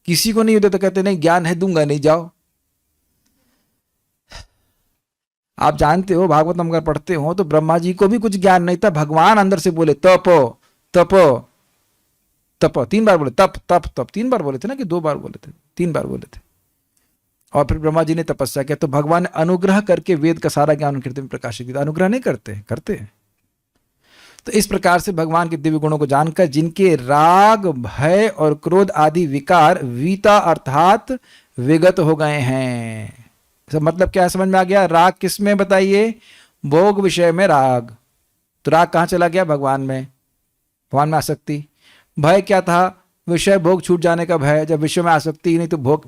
किसी को नहीं होता तो कहते नहीं ज्ञान है, दूंगा नहीं, जाओ। आप जानते हो, भागवतम अगर पढ़ते हो तो ब्रह्मा जी को भी कुछ ज्ञान नहीं था। भगवान अंदर से बोले तपो तपो तप, 3 बार बोले, तप तप तप 3 बार बोले थे ना, कि 2 बार बोले थे? 3 बार बोले थे। और फिर ब्रह्मा जी ने तपस्या किया तो भगवान ने अनुग्रह करके वेद का सारा ज्ञान उनके हृदय में प्रकाशित किया। अनुग्रह नहीं करते, करते हैं। तो इस प्रकार से भगवान के दिव्य गुणों को जानकर जिनके राग, भय और क्रोध आदि विकार वीता अर्थात विगत हो गए हैं। सब मतलब क्या समझ में आ गया? राग किस में बताइए? भोग विषय में राग। तो राग कहाँ चला गया? भगवान में, भगवान में आसक्ति। भय क्या था? विषय भोग छूट जाने का भय। जब विषय में आसक्ति ही नहीं तो भोग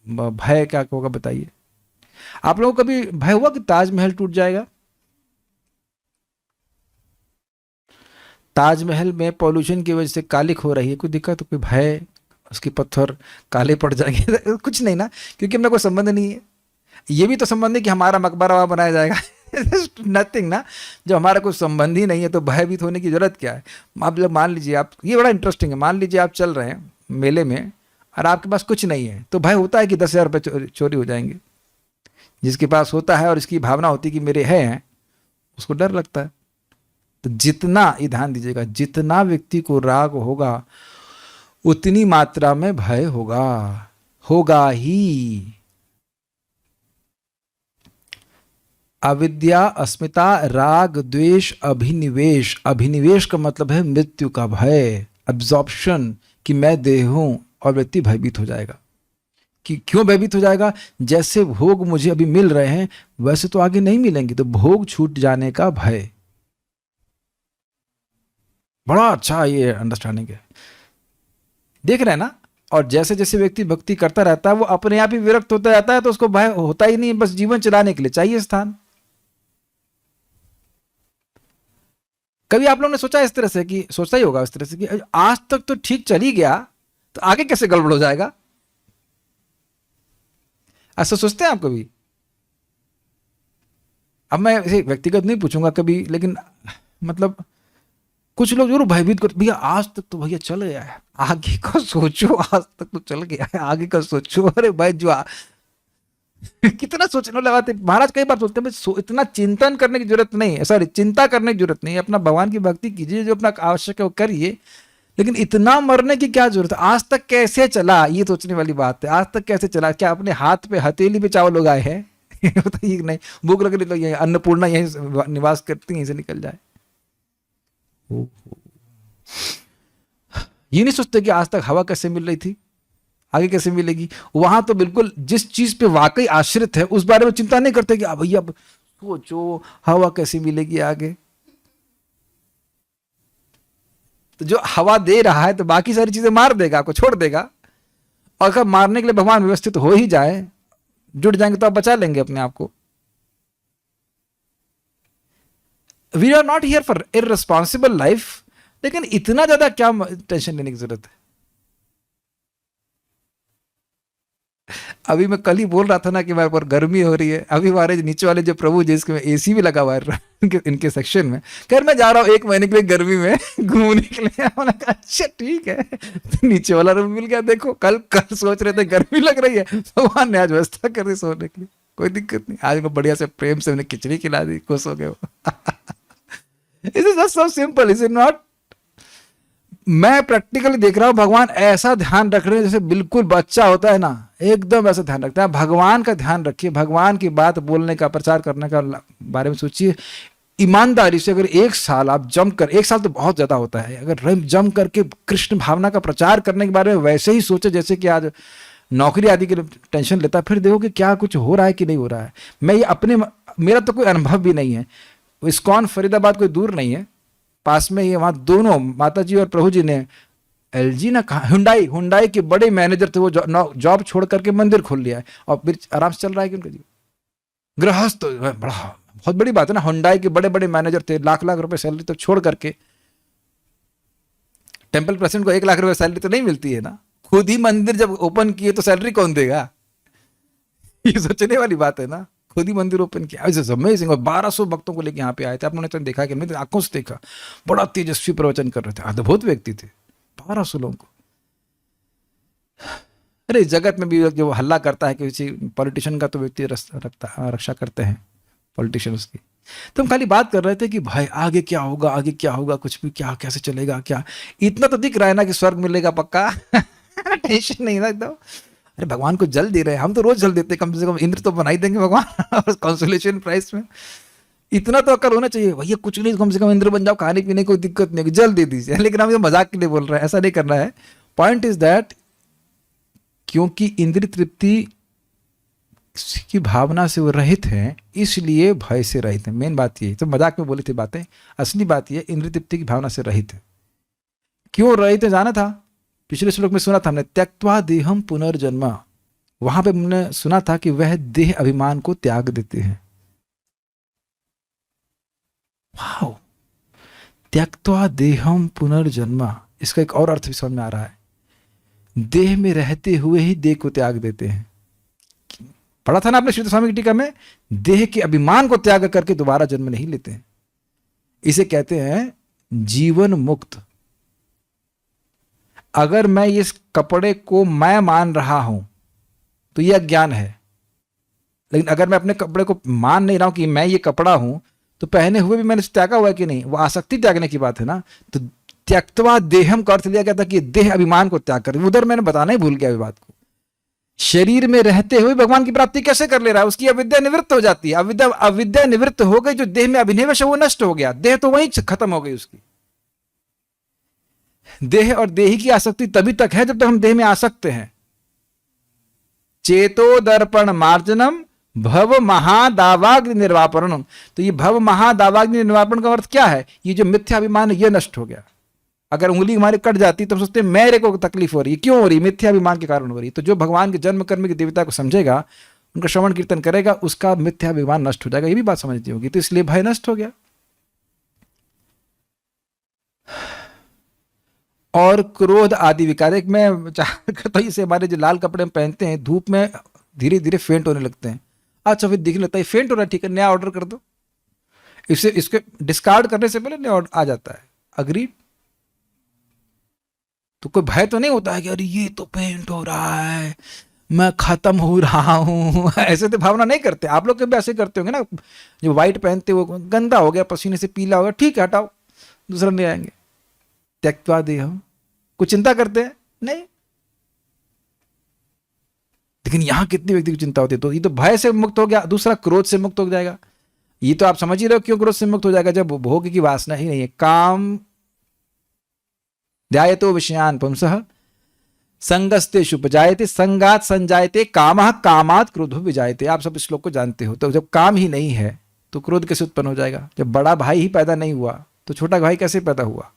भय क्या होगा बताइए? आप लोगों को कभी भय हुआ कि ताजमहल टूट जाएगा? ताजमहल में पॉल्यूशन की वजह से कालिक हो रही है, कोई दिक्कत? तो कोई भय उसके पत्थर काले पड़ जाएंगे? कुछ नहीं ना, क्योंकि अपना कोई संबंध नहीं है। ये भी तो संबंध है कि हमारा मकबरा वहां बनाया जाएगा। नथिंग ना, जब हमारा कोई संबंध ही नहीं है तो भयभीत होने की जरूरत क्या है? आप जब मान लीजिए, आप, ये बड़ा इंटरेस्टिंग है, मान लीजिए आप चल रहे हैं मेले में और आपके पास कुछ नहीं है तो भय होता है कि 10,000 रुपये चोरी हो जाएंगे। जिसके पास होता है और इसकी भावना होती है कि मेरे हैं, उसको डर लगता है। तो जितना, ये ध्यान दीजिएगा, जितना व्यक्ति को राग होगा उतनी मात्रा में भय होगा ही। अविद्या, अस्मिता, राग, द्वेष, अभिनिवेश। अभिनिवेश का मतलब है मृत्यु का भय, अब्जॉर्प्शन, कि मैं देह हूं। और व्यक्ति भयभीत हो जाएगा। कि क्यों भयभीत हो जाएगा? जैसे भोग मुझे अभी मिल रहे हैं वैसे तो आगे नहीं मिलेंगे, तो भोग छूट जाने का भय। बड़ा अच्छा ये अंडरस्टैंडिंग है, देख रहे हैं ना। और जैसे जैसे व्यक्ति भक्ति करता रहता है वो अपने आप ही विरक्त होता जाता है, तो उसको भय होता ही नहीं, बस जीवन चलाने के लिए चाहिए स्थान। कभी आप लोगों ने सोचा इस तरह से, कि सोचा ही होगा इस तरह से कि आज तक तो ठीक चल ही गया, तो आगे कैसे गड़बड़ हो जाएगा? ऐसा सोचते हैं आप कभी? अब मैं इसे व्यक्तिगत नहीं पूछूंगा कभी, लेकिन मतलब कुछ लोग जरूर भयभीत करते, भैया आज तक तो भैया चल गया है, आगे का सोचो, आज तक तो चल गया है, आगे का सोचो। अरे भाई जो कितना सोचने लगाते महाराज, कई बार सोचते हैं इतना चिंतन करने की जरूरत नहीं है, सॉरी चिंता करने की जरूरत नहीं है। अपना भगवान की भक्ति कीजिए, जो अपना आवश्यक है वो करिए, लेकिन इतना मरने की क्या जरूरत है? आज तक कैसे चला, ये सोचने वाली बात है। आज तक कैसे चला? क्या अपने हाथ पे हथेली पे चावल उगाए हैं? बताइए नहीं, भूख लग रही तो यही अन्नपूर्णा यही निवास करती है, यहीं से निकल जाए। ये नहीं सोचते कि आज तक हवा कैसे मिल रही थी, आगे कैसे मिलेगी। वहां तो बिल्कुल जिस चीज पे वाकई आश्रित है उस बारे में चिंता नहीं करते कि भैया सोचो हवा कैसे मिलेगी आगे। तो जो हवा दे रहा है तो बाकी सारी चीजें मार देगा, आपको छोड़ देगा। और अगर मारने के लिए भगवान व्यवस्थित हो ही जाए, जुट जाएंगे तो आप बचा लेंगे अपने आप को। We are not here for irresponsible life, लेकिन इतना ज्यादा क्या टेंशन लेने की जरूरत है? अभी मैं कल ही बोल रहा था ना कि मेरे पर गर्मी हो रही है। अभी हमारे नीचे वाले जो प्रभु जी, इसके एसी भी लगा हुआ है इनके सेक्शन में, खैर मैं जा रहा हूँ 1 महीने के लिए गर्मी में घूमने के लिए। मैंने कहा अच्छा ठीक है, तो नीचे वाला रूम मिल गया। देखो कल सोच रहे थे गर्मी लग रही है, भगवान ने आज व्यवस्था कर दी सोने के लिए, कोई दिक्कत नहीं। आज मैं बढ़िया से प्रेम से उन्हें खिचड़ी खिला दी, खुश हो गए वो। It is just so simple, is it not? मैं प्रैक्टिकली देख रहा हूं भगवान ऐसा ध्यान रख रहे हैं जैसे बिल्कुल बच्चा होता है ना, एकदम ऐसा ध्यान रखता है। भगवान का ध्यान रखिए, भगवान की बात बोलने का, प्रचार करने का बारे में सोचिए। ईमानदारी से अगर एक साल आप जम कर, एक साल तो बहुत ज्यादा होता है, अगर जम करके कृष्ण भावना का प्रचार करने के बारे में वैसे ही सोचे जैसे कि आज नौकरी आदि की टेंशन लेता है, फिर देखो कि क्या कुछ हो रहा है कि नहीं हो रहा है। मैं ये अपने, मेरा तो कोई अनुभव भी नहीं है, इस्कॉन फरीदाबाद कोई दूर नहीं है, पास में ही है, वहां दोनों माता जी और प्रभु जी ने एलजी ना कहा, हुंडाई के बड़े मैनेजर थे, वो जॉब छोड़ करके मंदिर खोल लिया है और फिर आराम से चल रहा है कि उनका जीवन। गृहस्थ बड़ा बहुत बड़ी बात है ना, हुंडाई के बड़े बड़े मैनेजर थे, लाख लाख रुपए सैलरी तक छोड़ करके। टेम्पल प्रेसिडेंट को 1 लाख रुपए सैलरी तो नहीं मिलती है ना, खुद ही मंदिर जब ओपन किए तो सैलरी कौन देगा? ये सोचने वाली बात है ना, खुद ही मंदिर ओपन किया, अमेजिंग। और 1200 भक्तों को लेके यहाँ पे आए थे, आपने तो देखा कि नहीं, आंखों से देखा, बड़ा तेजस्वी प्रवचन कर रहे थे, अद्भुत व्यक्ति थे, 1200 लोगों को। अरे इस जगत में भी जो हल्ला करता है कि किसी पॉलिटिशियन का तो व्यक्ति रक्षा करते हैं पॉलिटिशियंस की, तो हम खाली बात कर रहे थे कि भाई आगे क्या होगा, आगे क्या होगा, कुछ भी क्या कैसे चलेगा, क्या इतना तो दिख रहा है ना कि स्वर्ग मिलेगा पक्का। टेंशन नहीं ना एकदम। अरे भगवान को जल दे रहे हैं, हम तो रोज जल देते हैं, कम से कम इंद्र तो बना ही देंगे भगवान कंसोलेशन प्राइस में। इतना तो अकल होना चाहिए भैया, कुछ नहीं कम से कम इंद्र बन जाओ, खाने पीने कोई दिक्कत नहीं, जल दे दीजिए। लेकिन हम ये मजाक के लिए बोल रहे हैं, ऐसा नहीं करना है। पॉइंट इज दैट क्योंकि इंद्रिय तृप्ति की भावना से वो रहित हैं, इसलिए भय से रहित हैं। मेन बात ये, तो मजाक में बोली थी बातें, असली बात ये इंद्रिय तृप्ति की भावना से रहित है। क्यों रहित है जाना था, पिछले श्लोक में सुना था हमने, त्यक्त्वा देहम पुनर्जन्मा। वहां पे हमने सुना था कि वह देह अभिमान को त्याग देते हैं। वाओ, त्यक्त्वा देहम पुनर्जन्मा, इसका एक और अर्थ भी समझ में आ रहा है, देह में रहते हुए ही देह को त्याग देते हैं। पढ़ा था ना आपने श्री स्वामी की टीका में, देह के अभिमान को त्याग करके दोबारा जन्म नहीं लेते हैं। इसे कहते हैं जीवन मुक्त। अगर मैं इस कपड़े को मैं मान रहा हूं तो यह अज्ञान है, लेकिन अगर मैं अपने कपड़े को मान नहीं रहा हूं कि मैं ये कपड़ा हूं, तो पहने हुए भी मैंने त्यागा हुआ है कि नहीं, वो आसक्ति त्यागने की बात है ना। तो त्यक्त्वा देहम का अर्थ लिया गया था कि देह अभिमान को त्याग कर, उधर मैंने बताना ही भूल गया इस बात को। शरीर में रहते हुए भगवान की प्राप्ति कैसे कर ले रहा है, उसकी अविद्या निवृत्त हो जाती है। अविद्या निवृत्त हो गई, जो देह में अभिनिवेश है वो नष्ट हो गया, देह तो वहीं खत्म हो गई उसकी। देह और देही की आसक्ति तभी तक है जब तक हम देह में आसक्त हैं। चेतो दर्पण मार्जनम भव महादावाग्नि निर्वापरणम। तो ये भव महादावाग्नि निर्वापण का अर्थ क्या है, ये जो मिथ्याभिमान है ये नष्ट हो गया। अगर उंगली हमारी कट जाती तो हम सोचते हैं मेरे को तकलीफ हो रही है, क्यों हो रही है, मिथ्याभिमान के कारण हो रही है। तो जो भगवान के जन्म कर्म की देवता को समझेगा, उनका श्रवण कीर्तन करेगा, उसका मिथ्याभिमान नष्ट हो जाएगा। ये भी बात समझती होगी, तो इसलिए भय नष्ट हो गया। और क्रोध आदि विकार, एक मैं करता हूँ, इसे हमारे जो लाल कपड़े हम पहनते हैं, धूप में धीरे धीरे फेंट होने लगते हैं। अच्छा फिर दिखने लगता है फेंट हो रहा है, ठीक है नया ऑर्डर कर दो। इसके डिस्कार्ड करने से पहले नया आ जाता है। अग्री? तो कोई भय तो नहीं होता है कि अरे ये तो पेंट हो रहा है, मैं खत्म हो रहा हूं। ऐसे तो भावना नहीं करते आप लोग, भी ऐसे करते होंगे ना, जो व्हाइट पहनते वो गंदा हो गया, पसीने से पीला हो गया, ठीक है हटाओ, दूसरा ले आएंगे। त्यक्त्वा देहम, कुछ चिंता करते हैं नहीं। लेकिन यहां कितनी व्यक्ति की चिंता होती है। तो ये तो भय से मुक्त हो गया, दूसरा क्रोध से मुक्त हो जाएगा। ये तो आप समझ ही रहे हो क्यों क्रोध से मुक्त हो जाएगा, जब भोग की वासना ही नहीं है। काम ध्यायतो विषयान पुंसः संगस्तेषु उपजायते संगात संजायते कामः कामात् क्रोधो विजायते। आप सब इस श्लोक को जानते हो। तो जब काम ही नहीं है तो क्रोध कैसे उत्पन्न हो जाएगा। जब बड़ा भाई ही पैदा नहीं हुआ तो छोटा भाई कैसे पैदा हुआ।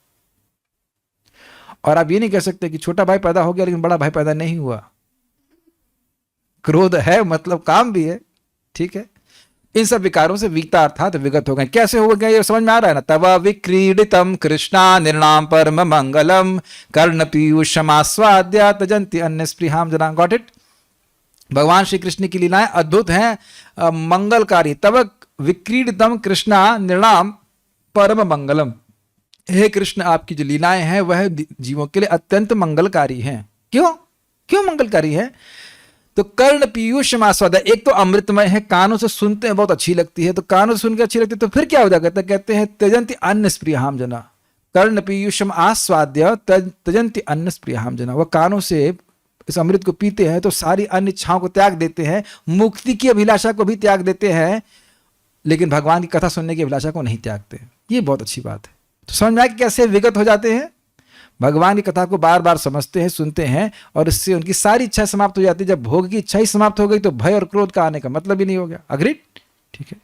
और आप ये नहीं कह सकते कि छोटा भाई पैदा हो गया लेकिन बड़ा भाई पैदा नहीं हुआ। क्रोध है मतलब काम भी है, ठीक है। इन सब विकारों से विगता अर्थात विगत हो गए। कैसे हो गए ये समझ में आ रहा है ना। तव विक्रीडितम कृष्णा निर्णाम परम मंगलम कर्ण पीयूषमास्वाद्य तजंती अन्य स्पृहाम जना। Got it. भगवान श्री कृष्ण की लीलाएं अद्भुत हैं, मंगलकारी। तव विक्रीडितम कृष्णा निर्णाम परम मंगलम। हे कृष्ण आपकी जो लीलाएं हैं वह जीवों के लिए अत्यंत मंगलकारी हैं। क्यों क्यों मंगलकारी है। तो कर्ण पीयूष आस्वाद, एक तो अमृतमय है, कानों से सुनते हैं बहुत अच्छी लगती है, तो कानों से सुनकर अच्छी लगती है तो फिर क्या हो जाता है, कहते हैं त्यजंती अन्न स्प्रियाम जना। कर्ण पीयूषम आस्वाद्य त्यजंती अन्न स्प्रियाम जना। वह कानों से इस अमृत को पीते हैं तो सारी अन्य इच्छाओं को त्याग देते हैं, मुक्ति की अभिलाषा को भी त्याग देते हैं, लेकिन भगवान की कथा सुनने की अभिलाषा को नहीं त्यागते। ये बहुत अच्छी बात है। तो समझ में आया कि कैसे विगत हो जाते हैं, भगवान की कथा को बार बार समझते हैं, सुनते हैं, और इससे उनकी सारी इच्छा समाप्त हो जाती है। जब भोग की इच्छा ही समाप्त हो गई तो भय और क्रोध का आने का मतलब ही नहीं हो गया। अग्रीड? ठीक है।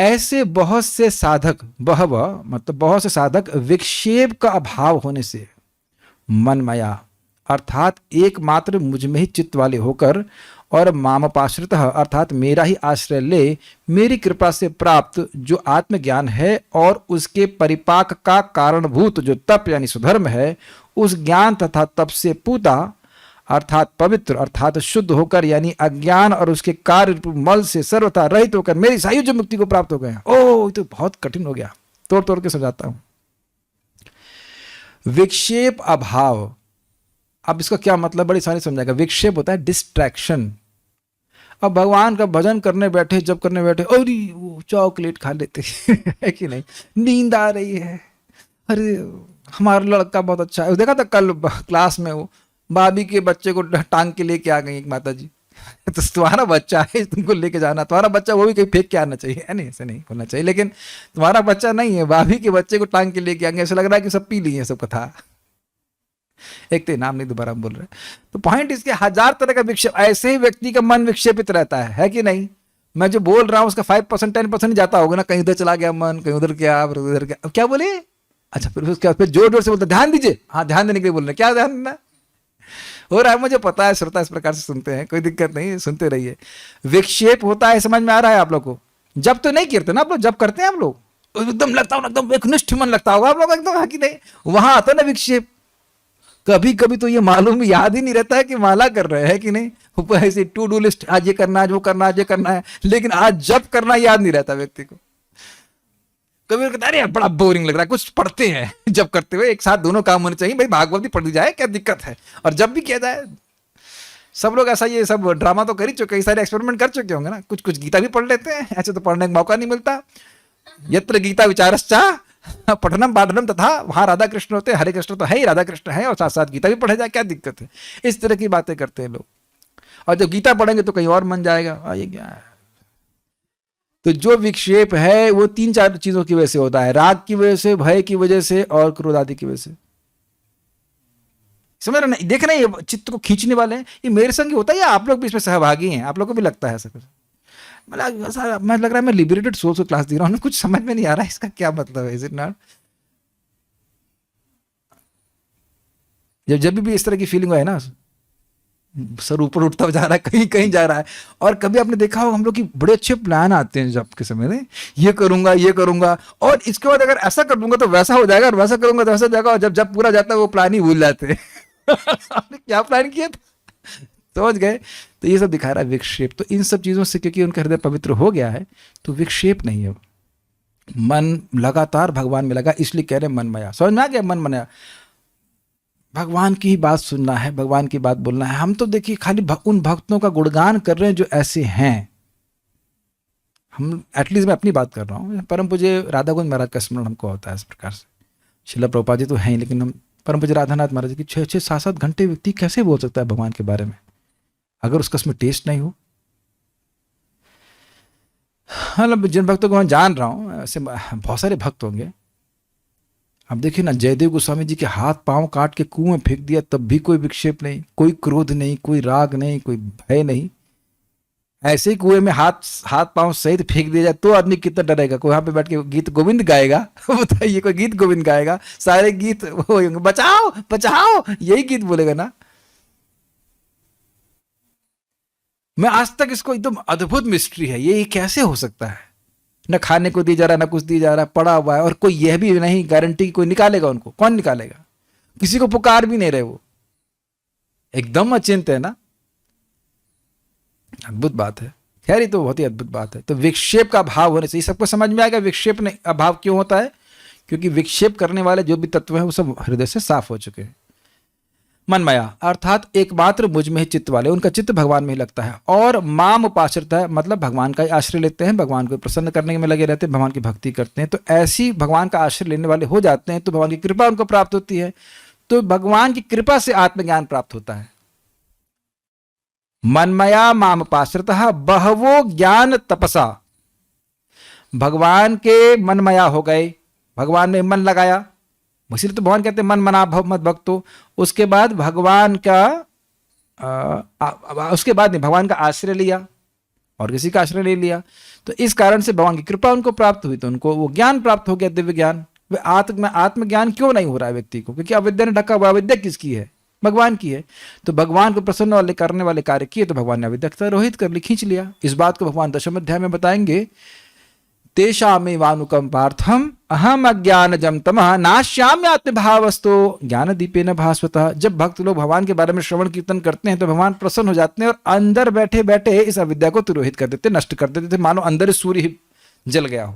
ऐसे बहुत से साधक, बहव मतलब बहुत से साधक विक्षेप का अभाव होने से मनमया अर्थात एकमात्र मुझ में ही चित्त वाले होकर और मामपाश्रितः अर्थात मेरा ही आश्रय ले मेरी कृपा से प्राप्त जो आत्मज्ञान है और उसके परिपाक का कारणभूत जो तप यानी सुधर्म है, उस ज्ञान तथा तप से पूता अर्थात पवित्र अर्थात शुद्ध होकर यानी अज्ञान और उसके कार्य रूप मल से सर्वथा रहित होकर मेरी सायुज्य मुक्ति को प्राप्त हो गए। ओह, तो बहुत कठिन हो गया, तोड़ तोड़ के समझाता हूं। विक्षेप अभाव, अब इसका क्या मतलब, बड़ी सारी समझाएगा। विक्षेप होता है डिस्ट्रैक्शन। अब भगवान का भजन करने बैठे, जब करने बैठे, अरे वो चॉकलेट खा लेते है कि नहीं, नींद आ रही है, अरे हमारा लड़का बहुत अच्छा है। देखा था कल क्लास में वो भाभी के बच्चे को टांग के लेके आ गई एक माता जी। तो तुम्हारा बच्चा है, तुमको लेके जाना, तुम्हारा बच्चा वो भी कहीं फेंक के आना चाहिए, है नहीं, ऐसे नहीं होना चाहिए। लेकिन तुम्हारा बच्चा नहीं है, भाभी के बच्चे को टांग के लेके आ गए। ऐसा लग रहा है कि सब पी लिए सब कथा। एक तो नाम नहीं दोबारा हम बोल रहे। तो पॉइंट इसके हजार तरह का विक्षेप, ऐसे ही व्यक्ति का मन विक्षेपित रहता है कि नहीं। मैं जो बोल रहा हूं उसका 5% 10% जाता होगा ना, कहीं उधर चला गया मन, कहीं उधर क्या, फिर उधर क्या, अब क्या बोले, अच्छा फिर उसके बाद जोर जोर से बोलते ध्यान दीजिए। हाँ, ध्यान देने के लिए बोल रहे, क्या ध्यान देना हो रहा है, मुझे पता है, श्रोता इस प्रकार से सुनते हैं, कोई दिक्कत नहीं, सुनते रहिए। विक्षेप होता है, समझ में आ रहा है आप लोग को। जब तो नहीं करते ना आप लोग, जब करते हैं आप लोग एकदम लगता हो, एकदम एकनिष्ठ मन लगता होगा आप लोग एकदम, कि नहीं, वहां आता ना विक्षेप। कभी कभी तो ये मालूम याद ही नहीं रहता है कि माला कर रहे हैं कि नहीं, ऊपर ऐसे टू डू लिस्ट, आज ये करना है, आज वो करना है, आज ये करना है, लेकिन आज जब करना याद नहीं रहता व्यक्ति को। कभी कहता है अरे बड़ा बोरिंग लग रहा है, कुछ पढ़ते हैं जब करते हुए, एक साथ दोनों काम होने चाहिए, भाई भागवत भी पढ़ ली जाए, क्या दिक्कत है। और जब भी किया जाए, सब लोग ऐसा ये सब ड्रामा तो कर ही चुके, कई सारे एक्सपेरिमेंट कर चुके होंगे ना। कुछ कुछ गीता भी पढ़ लेते हैं, ऐसे तो पढ़ने का मौका नहीं मिलता। यत्र गीता विचारश्चा पठनम पाठनम तथा, वहां राधा कृष्ण होते हैं, हरे कृष्ण तो है ही, राधा कृष्ण है, और साथ साथ गीता भी पढ़े जाए, क्या दिक्कत है। इस तरह की बातें करते हैं लोग। और जब गीता पढ़ेंगे तो कहीं और मन जाएगा, ये क्या है। तो जो विक्षेप है वो 3-4 चीजों की वजह से होता है, राग की वजह से, भय की वजह से और क्रोध आदि की वजह से। समझ रहे, देख रहे हैं ये चित्त को खींचने वाले हैं, ये मेरे संग होता है या आप लोग भी इसमें सहभागी हैं, आप लोग को भी लगता है ऐसा कुछ। मतलब मैं लग रहा है मैं लिबरेटेड सोल को क्लास दे रहा हूँ, कुछ समझ में नहीं आ रहा है इसका क्या मतलब है। Is it not? जब भी इस तरह की फीलिंग है ना, सर ऊपर उठता जा रहा है, कहीं कहीं जा रहा है। और कभी आपने देखा होगा हम लोग की बड़े अच्छे प्लान आते हैं जब के समय में, ये करूंगा ये करूंगा, और इसके बाद अगर ऐसा कर दूंगा तो वैसा हो जाएगा, और वैसा करूंगा तो वैसा हो जाएगा, और जब जब पूरा जाता है वो प्लान ही भूल जाते हैं आपने क्या प्लान किया था, समझ गए। तो ये सब दिखा रहा है विक्षेप। तो इन सब चीजों से क्योंकि उनका हृदय पवित्र हो गया है तो विक्षेप नहीं है, मन लगातार भगवान में लगा, इसलिए कह रहे मनमया। समझ में आ गया, मन मया, भगवान की ही बात सुनना है, भगवान की बात बोलना है। हम तो देखिए खाली उन भक्तों का गुणगान कर रहे हैं जो ऐसे हैं। हम एटलीस्ट मैं अपनी बात कर रहा हूँ, परम पूज्य राधा गोविंद महाराज का स्मरण हमको होता है इस प्रकार से। श्रील प्रभुपाद जी तो हैं, लेकिन हम परम पूज्य राधानाथ महाराज की 6-6 7-7 घंटे व्यक्ति कैसे बोल सकता है भगवान के बारे में अगर उसका उसमें टेस्ट नहीं हो। मतलब जिन भक्तों को मैं जान रहा हूँ ऐसे बहुत सारे भक्त होंगे। अब देखिए ना, जयदेव गोस्वामी जी के हाथ पांव काट के कुएं में फेंक दिया, तब भी कोई विक्षेप नहीं, कोई क्रोध नहीं, कोई राग नहीं, कोई भय नहीं। ऐसे ही कुएं में हाथ पांव सहित फेंक दिया जाए तो आदमी कितना डरेगा। कोई वहां पे बैठ के गीत गोविंद गाएगा बताइए, कोई गीत गोविंद गाएगा, सारे गीत वो बचाओ बचाओ यही गीत बोलेगा ना। मैं आज तक इसको एकदम अद्भुत मिस्ट्री है, ये कैसे हो सकता है, न खाने को दिया जा रहा है, न कुछ दिया जा रहा है, पड़ा हुआ है, और कोई यह भी नहीं गारंटी कि कोई निकालेगा उनको। कौन निकालेगा? किसी को पुकार भी नहीं रहे, वो एकदम अचिंत्य है ना। अद्भुत बात है। खैर ये तो बहुत ही अद्भुत बात है। तो विक्षेप का अभाव होने से सबको समझ में आएगा विक्षेप ने अभाव क्यों होता है, क्योंकि विक्षेप करने वाले जो भी तत्व हैं वो सब हृदय से साफ हो चुके हैं। मनमया अर्थात एकमात्र मुझ में ही चित्त वाले, उनका चित्त भगवान में ही लगता है। और माम उपाश्रित है, मतलब भगवान का आश्रय लेते हैं, भगवान को प्रसन्न करने में लगे रहते हैं, भगवान की भक्ति करते हैं। तो ऐसी भगवान का आश्रय लेने वाले हो जाते हैं तो भगवान की कृपा उनको प्राप्त होती है। तो भगवान की कृपा से आत्मज्ञान प्राप्त होता है। मनमया माम उपाश्रितः बहवो ज्ञान तपसा, भगवान के मनमया हो गए, भगवान में मन लगाया, इसलिए तो भगवान कहते हैं मन मना भव मत भक्तो। उसके बाद भगवान का उसके बाद नहीं, भगवान का आश्रय लिया और किसी का आश्रय ले लिया, तो इस कारण से भगवान की कृपा उनको प्राप्त हुई, तो उनको वो ज्ञान प्राप्त हो गया, दिव्य ज्ञान। वे आत्मज्ञान क्यों नहीं हो रहा है व्यक्ति को? क्योंकि अविद्या ने ढका हुआ। अविद्या किसकी है? भगवान की है। तो भगवान को प्रसन्न वाले करने वाले कार्य किए तो भगवान ने अविद्या रोहित कर ली, खींच लिया। इस बात को भगवान दशम अध्याय में बताएंगे। तेषामेवानुकंपार्थम अहम अज्ञानजं तमः नाश्याम्यात्मभावस्तो ज्ञानदीपेन भास्वतः। जब भक्त लोग भगवान के बारे में श्रवण कीर्तन करते हैं तो भगवान प्रसन्न हो जाते हैं और अंदर बैठे बैठे इस अविद्या को तिरोहित कर देते, नष्ट कर देते थे, मानो अंदर सूर्य ही जल गया हो,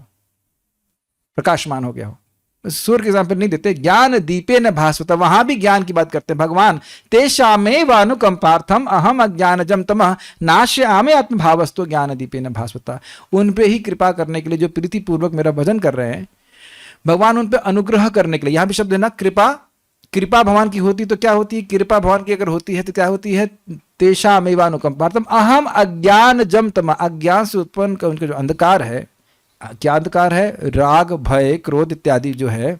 प्रकाशमान हो गया हो। सूर्य के एग्जाम्पल नहीं देते, ज्ञान दीपेन भास्वतः, वहां भी ज्ञान की बात करते हैं भगवान। तेषामेवानुकंपार्थम अहम अज्ञानजं तमः नाश्यामि आत्मभावस्तो ज्ञान दीपेन भास्वतः। उन पे ही कृपा करने के लिए जो प्रीति पूर्वक मेरा भजन कर रहे हैं, भगवान उन पे अनुग्रह करने के लिए, यहां भी शब्द है ना कृपा। कृपा भगवान की होती तो क्या होती है? कृपा भगवान की अगर होती है तो क्या होती है? तेषामेवानुकंपार्थम अहम अज्ञानजं तमः, अज्ञान से उत्पन्न उनका जो अंधकार है, क्या अंधकार है? राग भय क्रोध इत्यादि जो है,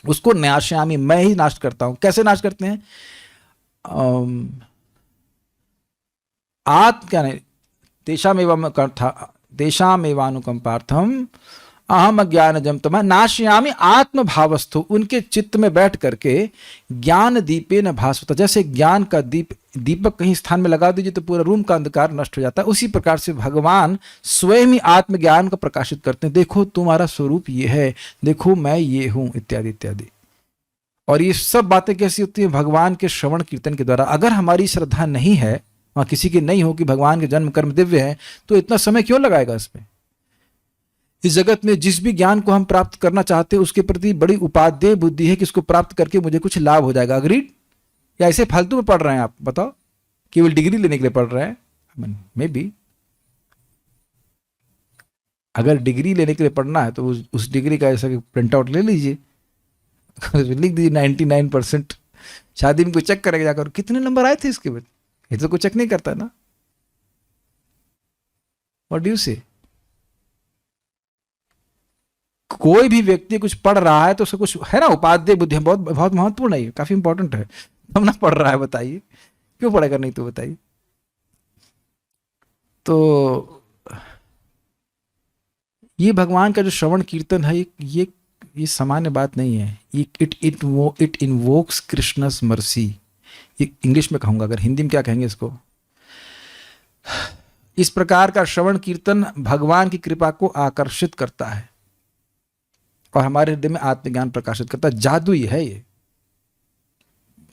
उसको नाश्यामी, मैं ही नाश करता हूं। कैसे नाश करते हैं? क्या नहीं, तेषामेवानुकंपार्थम अहम अज्ञानजं तमः नाश्यामि आत्मभावस्थो, उनके चित्त में बैठ करके ज्ञान दीपेन भास्वतः, जैसे ज्ञान का दीपक कहीं स्थान में लगा दीजिए तो पूरा रूम का अंधकार नष्ट हो जाता है, उसी प्रकार से भगवान स्वयं ही आत्मज्ञान को प्रकाशित करते हैं। देखो तुम्हारा स्वरूप ये है, देखो मैं ये हूं, इत्यादि इत्यादि। और ये सब बातें कैसी होती है? भगवान के श्रवण कीर्तन के द्वारा। अगर हमारी श्रद्धा नहीं है, वहां किसी की नहीं हो कि भगवान के जन्म कर्म दिव्य है, तो इतना समय क्यों लगाएगा इसमें? इस जगत में जिस भी ज्ञान को हम प्राप्त करना चाहते हैं उसके प्रति बड़ी उपादेय बुद्धि है कि इसको प्राप्त करके मुझे कुछ लाभ हो जाएगा। अग्रीड? या ऐसे फालतू में पढ़ रहे हैं आप? बताओ, केवल डिग्री लेने के लिए पढ़ रहे हैं? मे बी अगर डिग्री लेने के लिए पढ़ना है तो उस डिग्री का ऐसा प्रिंट आउट ले लीजिए, लिख दीजिए 99%। शादी में कोई चेक करेगा जाकर कितने नंबर आए थे इसके बाद? ये तो कोई चेक नहीं करता ना। व्हाट डू यू से? कोई भी व्यक्ति कुछ पढ़ रहा है तो उसको कुछ है ना, उपादेय बुद्धि बहुत बहुत महत्वपूर्ण है, काफी इंपॉर्टेंट है। हम ना पढ़ रहा है, बताइए क्यों पढ़ेगा नहीं? तो बताइए। तो ये भगवान का जो श्रवण कीर्तन है, ये सामान्य बात नहीं है। ये इट इन्वोक्स कृष्णस मर्सी। ये इंग्लिश में कहूंगा, अगर हिंदी में क्या कहेंगे इसको? इस प्रकार का श्रवण कीर्तन भगवान की कृपा को आकर्षित करता है और हमारे हृदय में आत्मज्ञान प्रकाशित करता है। जादू ही है ये।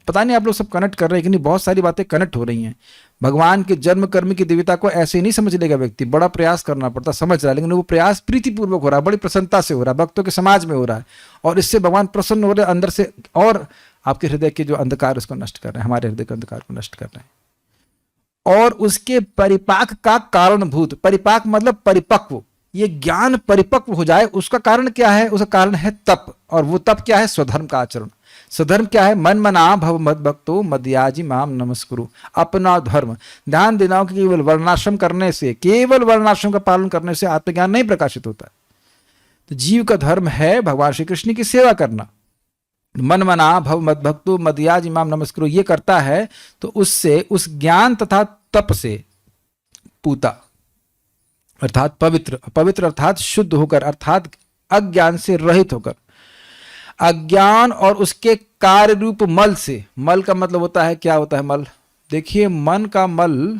पता नहीं आप लोग सब कनेक्ट कर रहे हैं कि नहीं? बहुत सारी बातें कनेक्ट हो रही हैं। भगवान के जन्म कर्म की दिव्यता को ऐसे नहीं समझ लेगा व्यक्ति, बड़ा प्रयास करना पड़ता, समझ रहा है, लेकिन वो प्रयास प्रीतिपूर्वक हो रहा है, बड़ी प्रसन्नता से हो रहा है, भक्तों के समाज में हो रहा है, और इससे भगवान प्रसन्न हो रहे हैं अंदर से, और आपके हृदय के जो अंधकार उसको नष्ट कर रहे हैं, हमारे हृदय के अंधकार को नष्ट कर रहे हैं। और उसके परिपाक का कारणभूत, परिपाक मतलब परिपक्व, ये ज्ञान परिपक्व हो जाए, उसका कारण क्या है? उसका कारण है तप। और वो तप क्या है? स्वधर्म का आचरण। स्वधर्म क्या है? मन मना भव मद भक्तो मदयाजी माम नमस्कुरु। अपना धर्म। ध्यान देना कि केवल वर्णाश्रम करने से, केवल वर्णाश्रम का पालन करने से आत्मज्ञान नहीं प्रकाशित होता। तो जीव का धर्म है भगवान श्री कृष्ण की सेवा करना। मन मना भव मद भक्तो मदयाजी माम नमस्कुरु ये करता है तो उससे, उस ज्ञान तथा तप से पूता अर्थात पवित्र, पवित्र अर्थात शुद्ध होकर, अर्थात अज्ञान से रहित होकर, अज्ञान और उसके कार्य रूप मल से। मल का मतलब होता है, क्या होता है मल? देखिए, मन का मल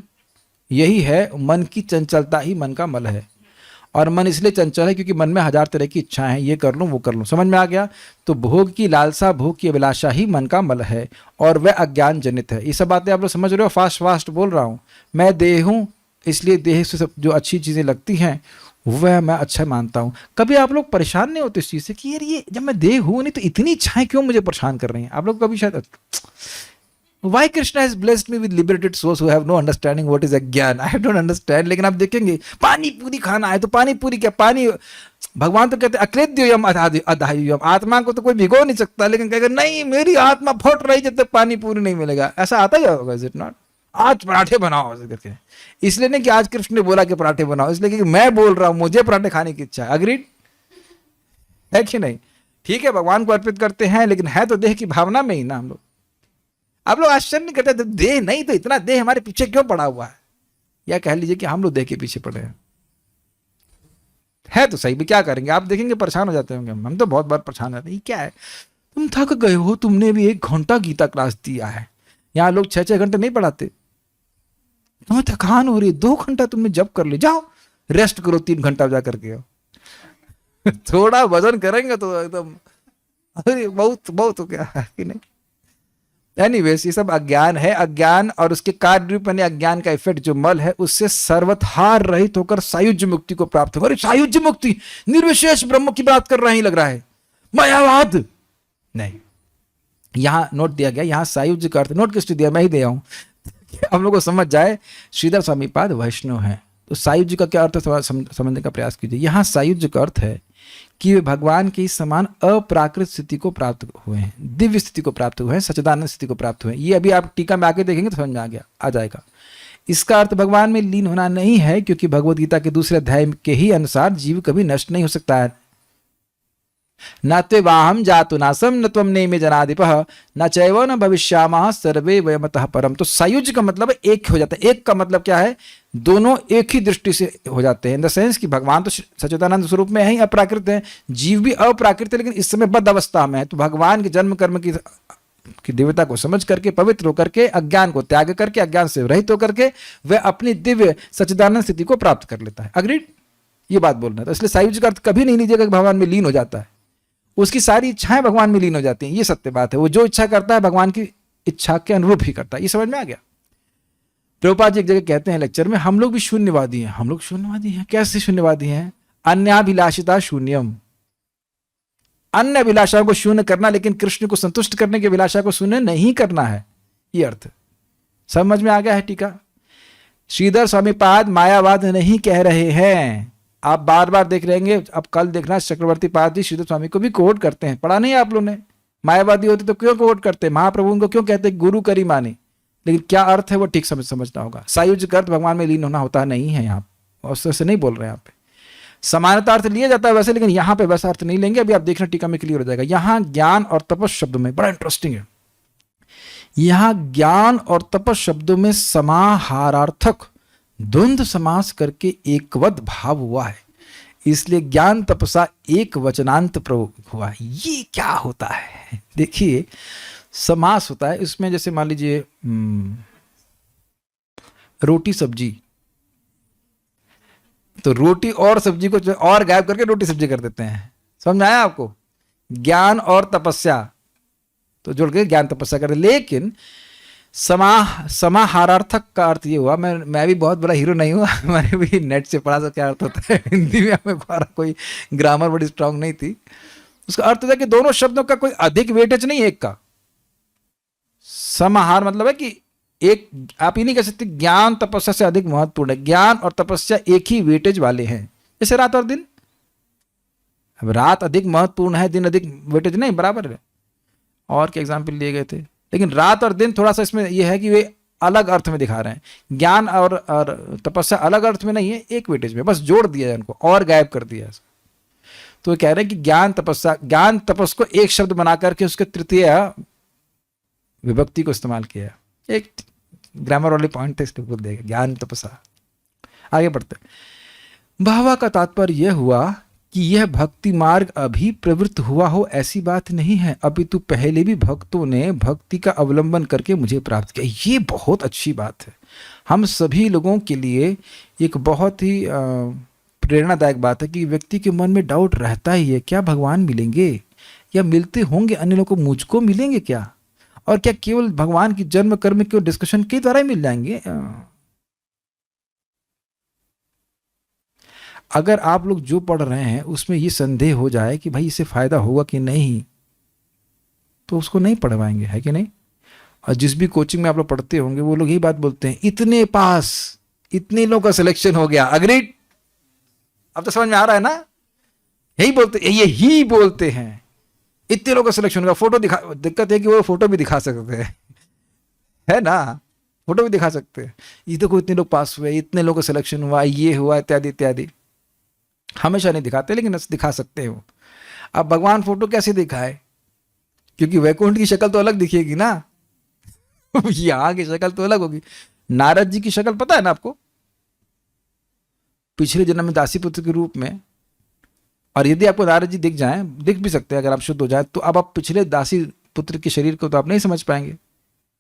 यही है, मन की चंचलता ही मन का मल है। और मन इसलिए चंचल है क्योंकि मन में हजार तरह की इच्छाएं हैं, ये कर लूं वो कर लूं। समझ में आ गया? तो भोग की लालसा, भोग की अभिलाषा ही मन का मल है और वह अज्ञान जनित है। ये सब बातें आप लोग समझ रहे हो? फास्ट फास्ट बोल रहा हूं। मैं देह हूं, इसलिए देह से सब जो अच्छी चीजें लगती हैं वह मैं अच्छा मानता हूं। कभी आप लोग परेशान नहीं होते इस चीज से कि यार ये जब मैं देह हूं नहीं तो इतनी इच्छाएं क्यों मुझे परेशान कर रही हैं? आप लोग कभी शायद Why Krishna has blessed me with liberated souls who have no understanding what is अज्ञान? I don't understand। लेकिन आप देखेंगे पानी पूरी खाना है तो पानी पूरी क्या, पानी भगवान तो कहते अक्लेद्योयम अधायुयम, आत्मा को तो कोई भिगो नहीं सकता, लेकिन कहेगा नहीं मेरी आत्मा फट रही जब तक पानी पूरी नहीं मिलेगा। ऐसा आता ही होगा, इज इट नॉट? आज पराठे बनाओ ऐसे करके। इसलिए नहीं कि आज कृष्ण ने बोला कि पराठे बनाओ, इसलिए कि मैं बोल रहा हूं मुझे पराठे खाने की इच्छा है। अग्रीड है कि नहीं? ठीक है, भगवान को अर्पित करते हैं, लेकिन है तो देह की भावना में ही ना हम लोग। आप लोग आश्चर्य नहीं करते, देह नहीं तो इतना देह हमारे पीछे क्यों पड़ा हुआ है? या कह लीजिए कि हम लोग देह के पीछे पड़े हैं। है तो सही भी, क्या करेंगे? आप देखेंगे परेशान हो जाते होंगे, हम तो बहुत बार परेशान रहते हैं। क्या है, तुम थक गए हो, तुमने भी 1 घंटा गीता क्लास दिया है, यहाँ लोग 6-6 घंटे नहीं पढ़ाते, तुम्हें थकान हो रही है, 2 घंटा तुमने जब कर ली, जाओ रेस्ट करो 3 घंटा जा करके। थोड़ा वजन करेंगे तो एकदम अरे बहुत बहुत हो गया है कि नहीं? एनीवेज, ये सब अज्ञान है। अज्ञान और उसके कार्य रूप में अज्ञान का इफेक्ट जो मल है, उससे सर्वथा रहित होकर सायुज्य मुक्ति को प्राप्त होगा। सायुज्य मुक्ति, निर्विशेष ब्रह्म की बात कर रहे हैं लग रहा है, मायावाद नहीं। यहां नोट दिया गया, यहां सायुज्य का अर्थ, नोट किस दिया, मैं ही दे हूं हम लोग को समझ जाए। श्रीधर स्वामी पाद वैष्णव है, तो सायुज्य का क्या अर्थ है समझने का प्रयास कीजिए। यहां सायुज्य का अर्थ है कि वे भगवान के समान अप्राकृत स्थिति को प्राप्त हुए हैं, दिव्य स्थिति को प्राप्त हुए हैं, सच्चिदानंद स्थिति को प्राप्त हुए हैं। ये अभी आप टीका में आके देखेंगे तो समझ में आ जाएगा। इसका अर्थ भगवान में लीन होना नहीं है, क्योंकि भगवद गीता के दूसरे अध्याय के ही अनुसार जीव कभी नष्ट नहीं हो सकता है। न त्वेवाहं जातु नासम न त्वं नेमे जनाधिपः न चैव न भविष्यामः सर्वे वयमतः परम। तो सायुज्य का मतलब एक हो जाता है। एक का मतलब क्या है? दोनों एक ही दृष्टि से हो जाते हैं, इन द सेंस कि भगवान तो सच्चिदानंद स्वरूप में है ही, अप्राकृत है, जीव भी अप्राकृत है, लेकिन इस समय बद्ध अवस्था में है। तो भगवान के जन्म कर्म की दिव्यता को समझ करके, पवित्र होकर के, अज्ञान को त्याग करके, अज्ञान से रहित होकर के वह अपनी दिव्य सच्चिदानंद स्थिति को प्राप्त कर लेता है। अग्रीड? ये बात बोलना है। तो इसलिए सायुज्य का अर्थ कभी नहीं लीजिएगा कि भगवान में लीन हो जाता है, उसकी सारी इच्छाएं भगवान में लीन हो जाती हैं। ये सत्य बात है। वो जो इच्छा करता है भगवान की इच्छा के अनुरूप ही करता है। ये समझ में आ गया? प्रभुपाद जी एक जगह कहते हैं लेक्चर में, हम लोग भी शून्यवादी हैं। हम लोग शून्यवादी हैं? कैसे शून्यवादी हैं? अन्याभिलाषिता शून्यम, अन्य अभिलाषाओं को शून्य करना, लेकिन कृष्ण को संतुष्ट करने की अभिलाषा को शून्य नहीं करना है। ये अर्थ समझ में आ गया है? टीका श्रीधर स्वामी पाद मायावाद नहीं कह रहे हैं। आप बार बार देख रहेंगे, अब कल देखना, चक्रवर्ती पाद जी श्रीधर स्वामी को भी कोट करते हैं। पढ़ा नहीं आप लोगों ने? मायावादी होते तो क्यों कोट करते? महाप्रभु उनको क्यों कहते गुरु करी माने? लेकिन क्या अर्थ है वो ठीक समझना होगा। सायुज्य का अर्थ भगवान में लीन होना होता नहीं है। यहाँ उस तरह से नहीं बोल रहे हैं। यहाँ पे समानता अर्थ लिया जाता है वैसे, लेकिन यहाँ पे वैसा अर्थ नहीं लेंगे। अभी आप देखना टीका में क्लियर हो जाएगा। यहाँ ज्ञान और तपस शब्द में बड़ा इंटरेस्टिंग है। यहाँ ज्ञान और तपस शब्दों में समाहारार्थक द्वंद्व समास करके एकवद भाव हुआ है, इसलिए ज्ञान तपसा एक वचनांत प्रयोग हुआ है। ये क्या होता है? देखिए, समास होता है इसमें, जैसे मान लीजिए रोटी सब्जी, तो रोटी और सब्जी को और गायब करके रोटी सब्जी कर देते हैं। समझ में आया आपको? ज्ञान और तपस्या तो जोड़ के ज्ञान तपस्या करते। लेकिन समाहारार्थक का अर्थ ये हुआ, मैं भी बहुत बड़ा हीरो नहीं हूँ, मैंने भी नेट से पढ़ा, क्या अर्थ होता है हिंदी में, हमें कोई ग्रामर बड़ी स्ट्रांग नहीं थी। उसका अर्थ होता है कि दोनों शब्दों का कोई अधिक वेटेज नहीं है एक का। समाहार मतलब है कि एक, आप ये नहीं कह सकते ज्ञान तपस्या से अधिक महत्वपूर्ण है। ज्ञान और तपस्या एक ही वेटेज वाले हैं, जैसे रात और दिन। अब रात अधिक महत्वपूर्ण है, दिन अधिक वेटेज नहीं, बराबर है। और क्या एग्जाम्पल लिए गए थे? लेकिन रात और दिन थोड़ा सा इसमें यह है कि वे अलग अर्थ में दिखा रहे हैं। ज्ञान और तपस्या अलग अर्थ में नहीं है, एक वेटेज में, बस जोड़ दिया है उनको और गायब कर दिया है। तो कह रहे हैं कि ज्ञान तपस्या, ज्ञान तपस को एक शब्द बना करके उसके तृतीय विभक्ति को इस्तेमाल किया। एक ग्रामर वाले पॉइंट थे, इसलिए बोल देगा ज्ञान तपस्या। आगे बढ़ते। भावा का तात्पर्य यह हुआ कि यह भक्ति मार्ग अभी प्रवृत्त हुआ हो ऐसी बात नहीं है, अपितु पहले भी भक्तों ने भक्ति का अवलंबन करके मुझे प्राप्त किया। ये बहुत अच्छी बात है। हम सभी लोगों के लिए एक बहुत ही प्रेरणादायक बात है कि व्यक्ति के मन में डाउट रहता ही है, क्या भगवान मिलेंगे या मिलते होंगे? अन्य लोगों को मुझको मिलेंगे क्या? और क्या केवल भगवान की जन्म कर्म के डिस्कशन के द्वारा ही मिल जाएंगे? अगर आप लोग जो पढ़ रहे हैं उसमें ये संदेह हो जाए कि भाई इससे फायदा होगा कि नहीं, तो उसको नहीं पढ़वाएंगे, है कि नहीं? और जिस भी कोचिंग में आप लोग पढ़ते होंगे वो लोग यही बात बोलते हैं, इतने पास, इतने लोगों का सिलेक्शन हो गया। अग्रीड? अब तो समझ में आ रहा है ना? यही बोलते हैं, इतने लोगों का सिलेक्शन होगा। फोटो दिखा, दिक्कत है कि वो फोटो भी दिखा सकते हैं, है ना? फोटो भी दिखा सकते हैं, ये देखो इतने लोग पास हुए, इतने लोगों का सिलेक्शन हुआ, ये हुआ, इत्यादि इत्यादि। हमेशा नहीं दिखाते लेकिन दिखा सकते हैं वो। अब भगवान फोटो कैसे दिखाए, क्योंकि वैकुंठ की शक्ल तो अलग दिखेगी ना यहाँ की शक्ल तो अलग होगी। नारद जी की शक्ल पता है ना आपको, पिछले जन्म में दासी पुत्र के रूप में। और यदि आपको नारद जी दिख जाएं, दिख भी सकते हैं अगर आप शुद्ध हो जाए, तो अब आप पिछले दासी पुत्र के शरीर को तो आप नहीं समझ पाएंगे,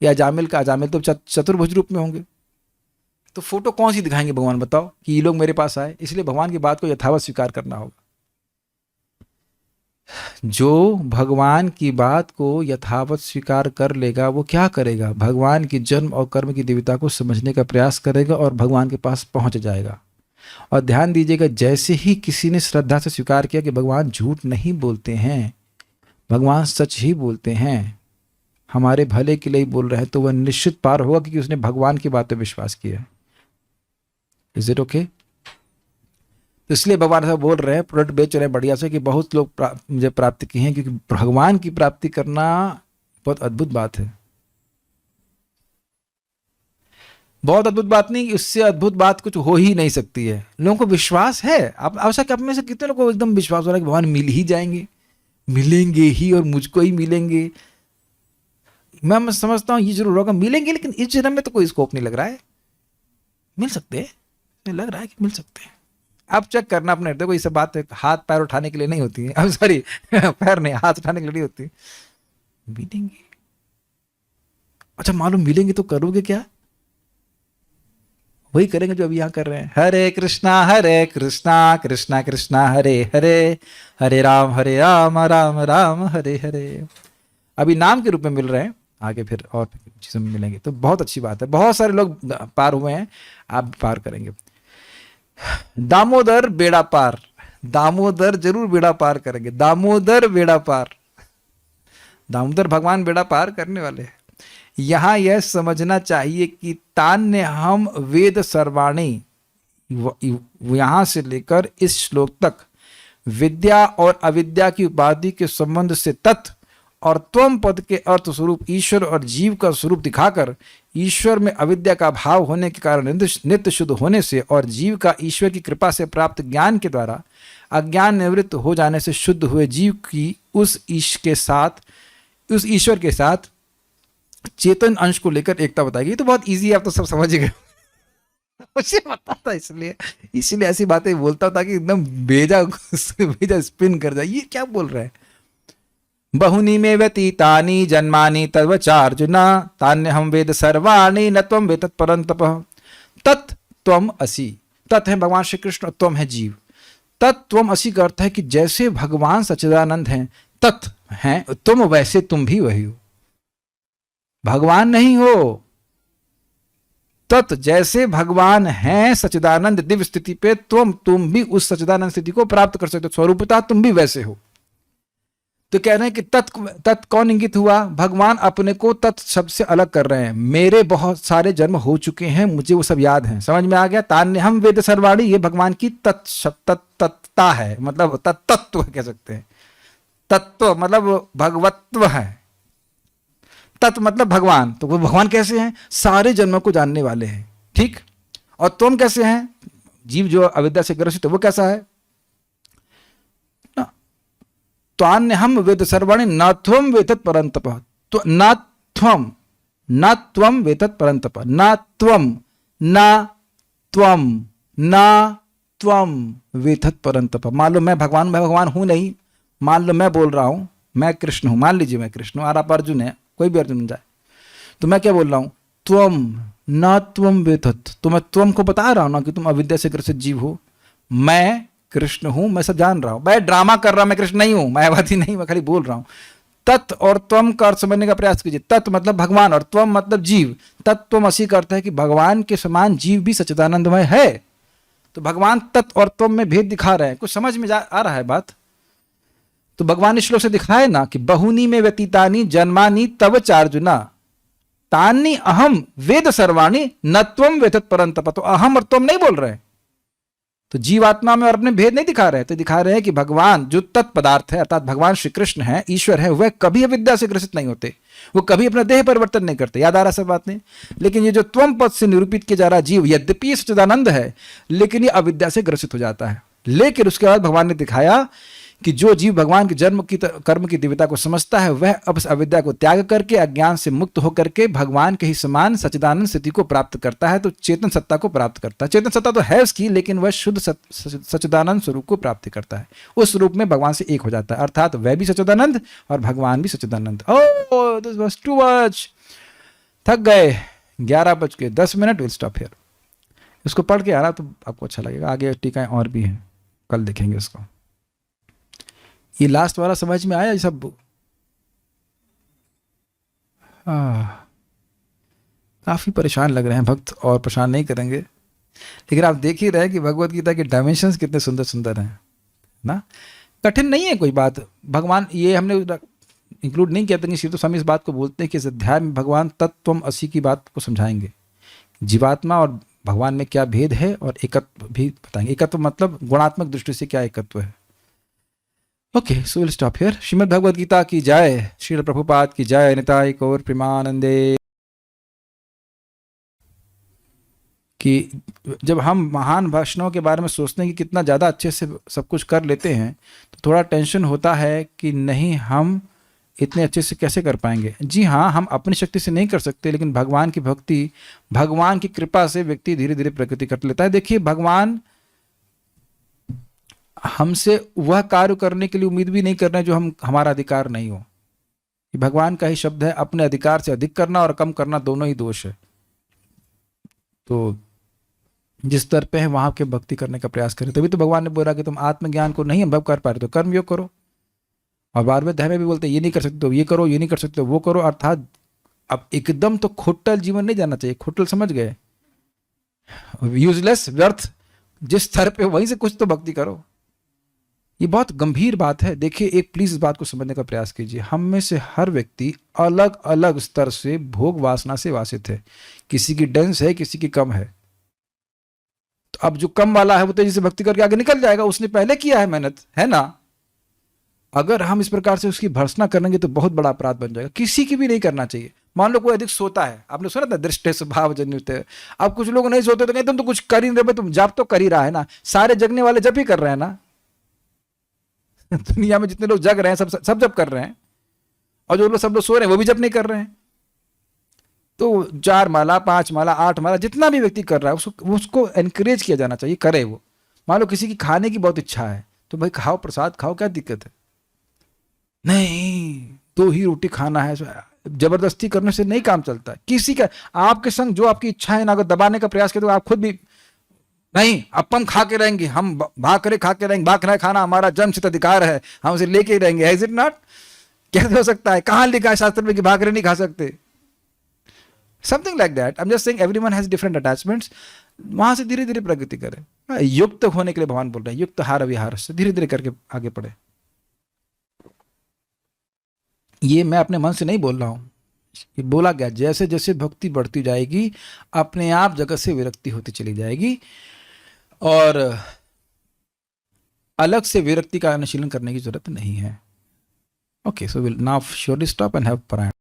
या अजामिल का, अजामिल तो चतुर्भुज रूप में होंगे। तो फोटो कौन सी दिखाएंगे भगवान, बताओ, कि ये लोग मेरे पास आए। इसलिए भगवान की बात को यथावत स्वीकार करना होगा। जो भगवान की बात को यथावत स्वीकार कर लेगा वो क्या करेगा, भगवान की जन्म और कर्म की दिव्यता को समझने का प्रयास करेगा और भगवान के पास पहुंच जाएगा। और ध्यान दीजिएगा, जैसे ही किसी ने श्रद्धा से स्वीकार किया कि भगवान झूठ नहीं बोलते हैं, भगवान सच ही बोलते हैं, हमारे भले के लिए ही बोल रहे हैं, तो वह निश्चित पार होगा, क्योंकि उसने भगवान की बात पर विश्वास किया है। Is it okay? तो इसलिए भगवान ऐसा बोल रहे हैं, प्रोडक्ट बेच रहे हैं बढ़िया से, कि बहुत लोग मुझे प्राप्ति की हैं, क्योंकि भगवान की प्राप्ति करना बहुत अद्भुत बात है। बहुत अद्भुत बात नहीं, उससे अद्भुत बात कुछ हो ही नहीं सकती है। लोगों को विश्वास है, आप आवश्यक आप में से कितने लोगों को एकदम विश्वास हो रहा है कि भगवान मिल ही जाएंगे, मिलेंगे ही, और मुझको ही मिलेंगे। मैं समझता हूँ ये जरूर होगा, मिलेंगे, लेकिन इस जन्म में तो कोई स्कोप नहीं लग रहा है। मिल सकते हैं, लग रहा है कि मिल सकते हैं। आप चेक करना अपने हृदय को, ये सब बात हाथ पैर उठाने के लिए नहीं होती है, अब सॉरी पैर नहीं, हाथ उठाने के लिए नहीं होती। मिलेंगे, अच्छा मालूम मिलेंगे तो करोगे क्या? वही करेंगे जो अभी यहाँ कर रहे हैं, हरे कृष्णा कृष्णा कृष्णा हरे हरे, हरे राम राम राम हरे हरे। अभी नाम के रूप में मिल रहे हैं, आगे फिर और चीज़ों में मिलेंगे। तो बहुत अच्छी बात है, बहुत सारे लोग पार हुए हैं, आप पार करेंगे। दामोदर बेड़ा पार, दामोदर जरूर बेड़ा पार करेंगे, दामोदर बेड़ा पार, दामोदर भगवान बेड़ा पार करने वाले हैं। यहां यह समझना चाहिए कि तान्य हम वेद सर्वाणी, यहां से लेकर इस श्लोक तक विद्या और अविद्या की उपाधि के संबंध से तत् और त्वम पद के अर्थ स्वरूप ईश्वर और जीव का स्वरूप दिखाकर, ईश्वर में अविद्या का भाव होने के कारण नित्य शुद्ध होने से और जीव का ईश्वर की कृपा से प्राप्त ज्ञान के द्वारा अज्ञान निवृत्त हो जाने से शुद्ध हुए जीव की उस ईश्वर के साथ चेतन अंश को लेकर एकता बताएगी। ये तो बहुत इजी है, आप तो सब समझ गए मुझे पता था, इसलिए ऐसी बातें बोलता हूं ताकि एकदम भेजा स्पिन कर जाए। ये क्या बोल रहा है, बहुनी में व्यतीतानि जन्मानि तद्वचार्जुन तान्य हम वेद सर्वाणि न त्वं वेद परंतप। तत् त्वम असि, तत् है भगवान श्री कृष्ण, त्वम है जीव। तत् त्वम असि का अर्थ है कि जैसे भगवान सच्चिदानंद हैं, तत् हैं तुम, वैसे तुम भी वही हो, भगवान नहीं हो। तत् जैसे भगवान हैं सच्चिदानंद दिव्य स्थिति पे, तुम भी उस सच्चिदानंद स्थिति को प्राप्त कर सकते हो, स्वरूपतः तुम भी वैसे हो। तो कह रहे हैं कि तत् कौन इंगित हुआ, भगवान अपने को तत् शब्द से अलग कर रहे हैं। मेरे बहुत सारे जन्म हो चुके हैं, मुझे वो सब याद हैं, समझ में आ गया। तान्य हम वेद सर्वाणी, ये भगवान की तत्ता है, मतलब तत्व कह सकते हैं। तत्व मतलब भगवत्व है, तत् मतलब भगवान। तो वो भगवान कैसे हैं, सारे जन्मों को जानने वाले हैं, ठीक। और तुम कैसे हैं, जीव जो अविद्या से ग्रसित है वो कैसा है, त्वान्य हम वेद सर्वाणि न त्वं वेतत् परंतप। तो न त्वं वेतत् परंतप, न त्वं वेतत् परंतप। मान लो मैं भगवान हूं नहीं, मान लो मैं बोल रहा हूं मैं कृष्ण हूं, मान लीजिए मैं कृष्ण हूं और आप अर्जुन है, कोई भी अर्जुन बन जाए, तो मैं क्या बोल रहा हूं, त्वम न त्वम वेतत्। तो मैं त्वम को बता रहा हूं ना कि तुम अविद्या से ग्रसित जीव हो, मैं कृष्ण हूं, मैं सब जान रहा हूं, मैं ड्रामा कर रहा हूं, मैं कृष्ण नहीं हूं, मायावादी नहीं, मैं खाली बोल रहा हूं। तत् और त्वम का अर्थ समझने का प्रयास कीजिए। तत् मतलब भगवान और त्वम मतलब जीव। तत्त्वम असी का अर्थ है कि भगवान के समान जीव भी सच्चिदानंदमय है। तो भगवान तत् और त्वम में भेद दिखा रहे हैं, कुछ समझ में आ रहा है बात। तो भगवान इस श्लोक से दिखाए ना कि बहुनी में व्यतीतानि जन्मानि तव चार्जुना तानि अहम वेद सर्वाणि न त्वं वेतत् परंतप। तो अहम और त्वम नहीं बोल रहे, तो जीवात्मा में और अपने भेद नहीं दिखा रहे हैं, तो दिखा रहे हैं कि भगवान जो तत्पदार्थ है अर्थात भगवान श्री कृष्ण है, ईश्वर है, वह कभी अविद्या से ग्रसित नहीं होते, वो कभी अपना देह परिवर्तन नहीं करते। याद आ रहा सब बात नहीं? लेकिन ये जो त्वम पद से निरूपित किया जा रहा जीव यद्यपि सच्चिदानंद है, लेकिन ये अविद्या से ग्रसित हो जाता है। लेकिन उसके बाद भगवान ने दिखाया कि जो जीव भगवान के जन्म की कर्म की दिव्यता को समझता है, वह अब इस अविद्या को त्याग करके अज्ञान से मुक्त होकर के भगवान के ही समान सच्चिदानंद स्थिति को प्राप्त करता है, तो चेतन सत्ता को प्राप्त करता है। चेतन सत्ता तो है उसकी, लेकिन वह शुद्ध सच्चिदानंद स्वरूप को प्राप्ति करता है, उस रूप में भगवान से एक हो जाता है, अर्थात वह भी सच्चिदानंद और भगवान भी सच्चिदानंद। ओह, दिस वाज टू मच, थक गए। 11:10 विल स्टॉप हियर। इसको पढ़ के आ रहा तो आपको अच्छा लगेगा, आगे टीकाएं और भी हैं, कल देखेंगे उसको। ये लास्ट वाला समझ में आया ये सब? काफ़ी परेशान लग रहे हैं भक्त, और परेशान नहीं करेंगे, लेकिन आप देख ही रहे हैं कि भगवत गीता के डायमेंशंस कितने सुंदर सुंदर हैं ना। कठिन नहीं है कोई बात। भगवान, ये हमने इंक्लूड नहीं किया था कि श्री तो स्वामी इस बात को बोलते हैं कि इस अध्याय में भगवान तत्वम असी की बात को समझाएंगे, जीवात्मा और भगवान में क्या भेद है, और एकत्व भी बताएंगे। एकत्व मतलब गुणात्मक दृष्टि से क्या एकत्व है। Okay, so will stop here. Shrimad Bhagavad Gita की जय, श्रील प्रभुपाद की जय, निताई गौर प्रेमानंदे। कि जब हम महान वैष्णव के बारे में सोचते हैं कि कितना ज़्यादा अच्छे से सब कुछ कर लेते हैं, तो थोड़ा टेंशन होता है कि नहीं, हम इतने अच्छे से कैसे कर पाएंगे। जी हाँ, हम अपनी शक्ति से नहीं कर सकते, लेकिन भगवान की भक्ति, भगवान की कृपा से व्यक्ति धीरे धीरे प्रगति कर लेता है। देखिए, भगवान हमसे वह कार्य करने के लिए उम्मीद भी नहीं कर रहे हैं जो हमारा अधिकार नहीं हो। ये भगवान का ही शब्द है, अपने अधिकार से अधिक करना और कम करना दोनों ही दोष है। तो जिस स्तर पे है वहां के भक्ति करने का प्रयास करें। तभी तो भगवान ने बोला कि तुम आत्मज्ञान को नहीं अनुभव कर पा रहे तो कर्म योग करो। और बार बार अध्याय में भी बोलते हैं ये नहीं कर सकते तो ये करो, ये नहीं कर सकते तो वो करो। अर्थात अब एकदम तो खोटल जीवन नहीं जाना चाहिए। खोटल समझ गए, यूजलेस, व्यर्थ, जिस स्तर पे वहीं से कुछ तो भक्ति करो। ये बहुत गंभीर बात है। देखिए, एक प्लीज इस बात को समझने का प्रयास कीजिए। हम में से हर व्यक्ति अलग अलग स्तर से भोग वासना से वासित है। किसी की डेंस है, किसी की कम है। तो अब जो कम वाला है वो तेजी से भक्ति करके आगे निकल जाएगा, उसने पहले किया है मेहनत, है ना। अगर हम इस प्रकार से उसकी भर्त्सना करेंगे तो बहुत बड़ा अपराध बन जाएगा। किसी की भी नहीं करना चाहिए। मान लो कोई अधिक सोता है, आपने सुना था दृष्टि स्वभाव जन्युत है। अब कुछ लोग नहीं सोते तो कहते तुम तो कुछ कर ही नहीं रहे, तुम जप तो कर ही रहा है ना। सारे जगने वाले जप ही कर रहे हैं ना। दुनिया में जितने लोग जग रहे हैं सब जप कर रहे हैं, और जो लोग सब लोग सो रहे हैं वो भी जप नहीं कर रहे हैं। तो 4 माला, 5 माला, 8 माला, जितना भी व्यक्ति कर रहा है उसको एनकरेज किया जाना चाहिए, करे वो। मान लो किसी की खाने की बहुत इच्छा है तो भाई खाओ, प्रसाद खाओ, क्या दिक्कत है। नहीं, 2 ही रोटी खाना है, जबरदस्ती करने से नहीं काम चलता। किसी का आपके संग जो आपकी इच्छा है ना, अगर दबाने का प्रयास करें तो आप खुद भी नहीं, अपन खा के रहेंगे, हम भाकरे खा के रहेंगे, भाकरा खाना हमारा जन्मसिद्ध अधिकार है, हम उसे लेके ही रहेंगे। Is it not? कैसे हो सकता है? कहां लिखा है शास्त्र में कि भाकरे नहीं खा सकते? Something like that. I am just saying everyone has different attachments. वहां से धीरे धीरे प्रगति करें। युक्त होने के लिए भगवान बोल रहे हैं, युक्त हार विहार से धीरे धीरे करके आगे बढ़े। ये मैं अपने मन से नहीं बोल रहा हूं, ये बोला गया। जैसे जैसे भक्ति बढ़ती जाएगी अपने आप जगत से विरक्ति होती चली जाएगी, और अलग से विरक्ति का अनुशीलन करने की जरूरत नहीं है। Okay, so will now surely stop and have पारायण।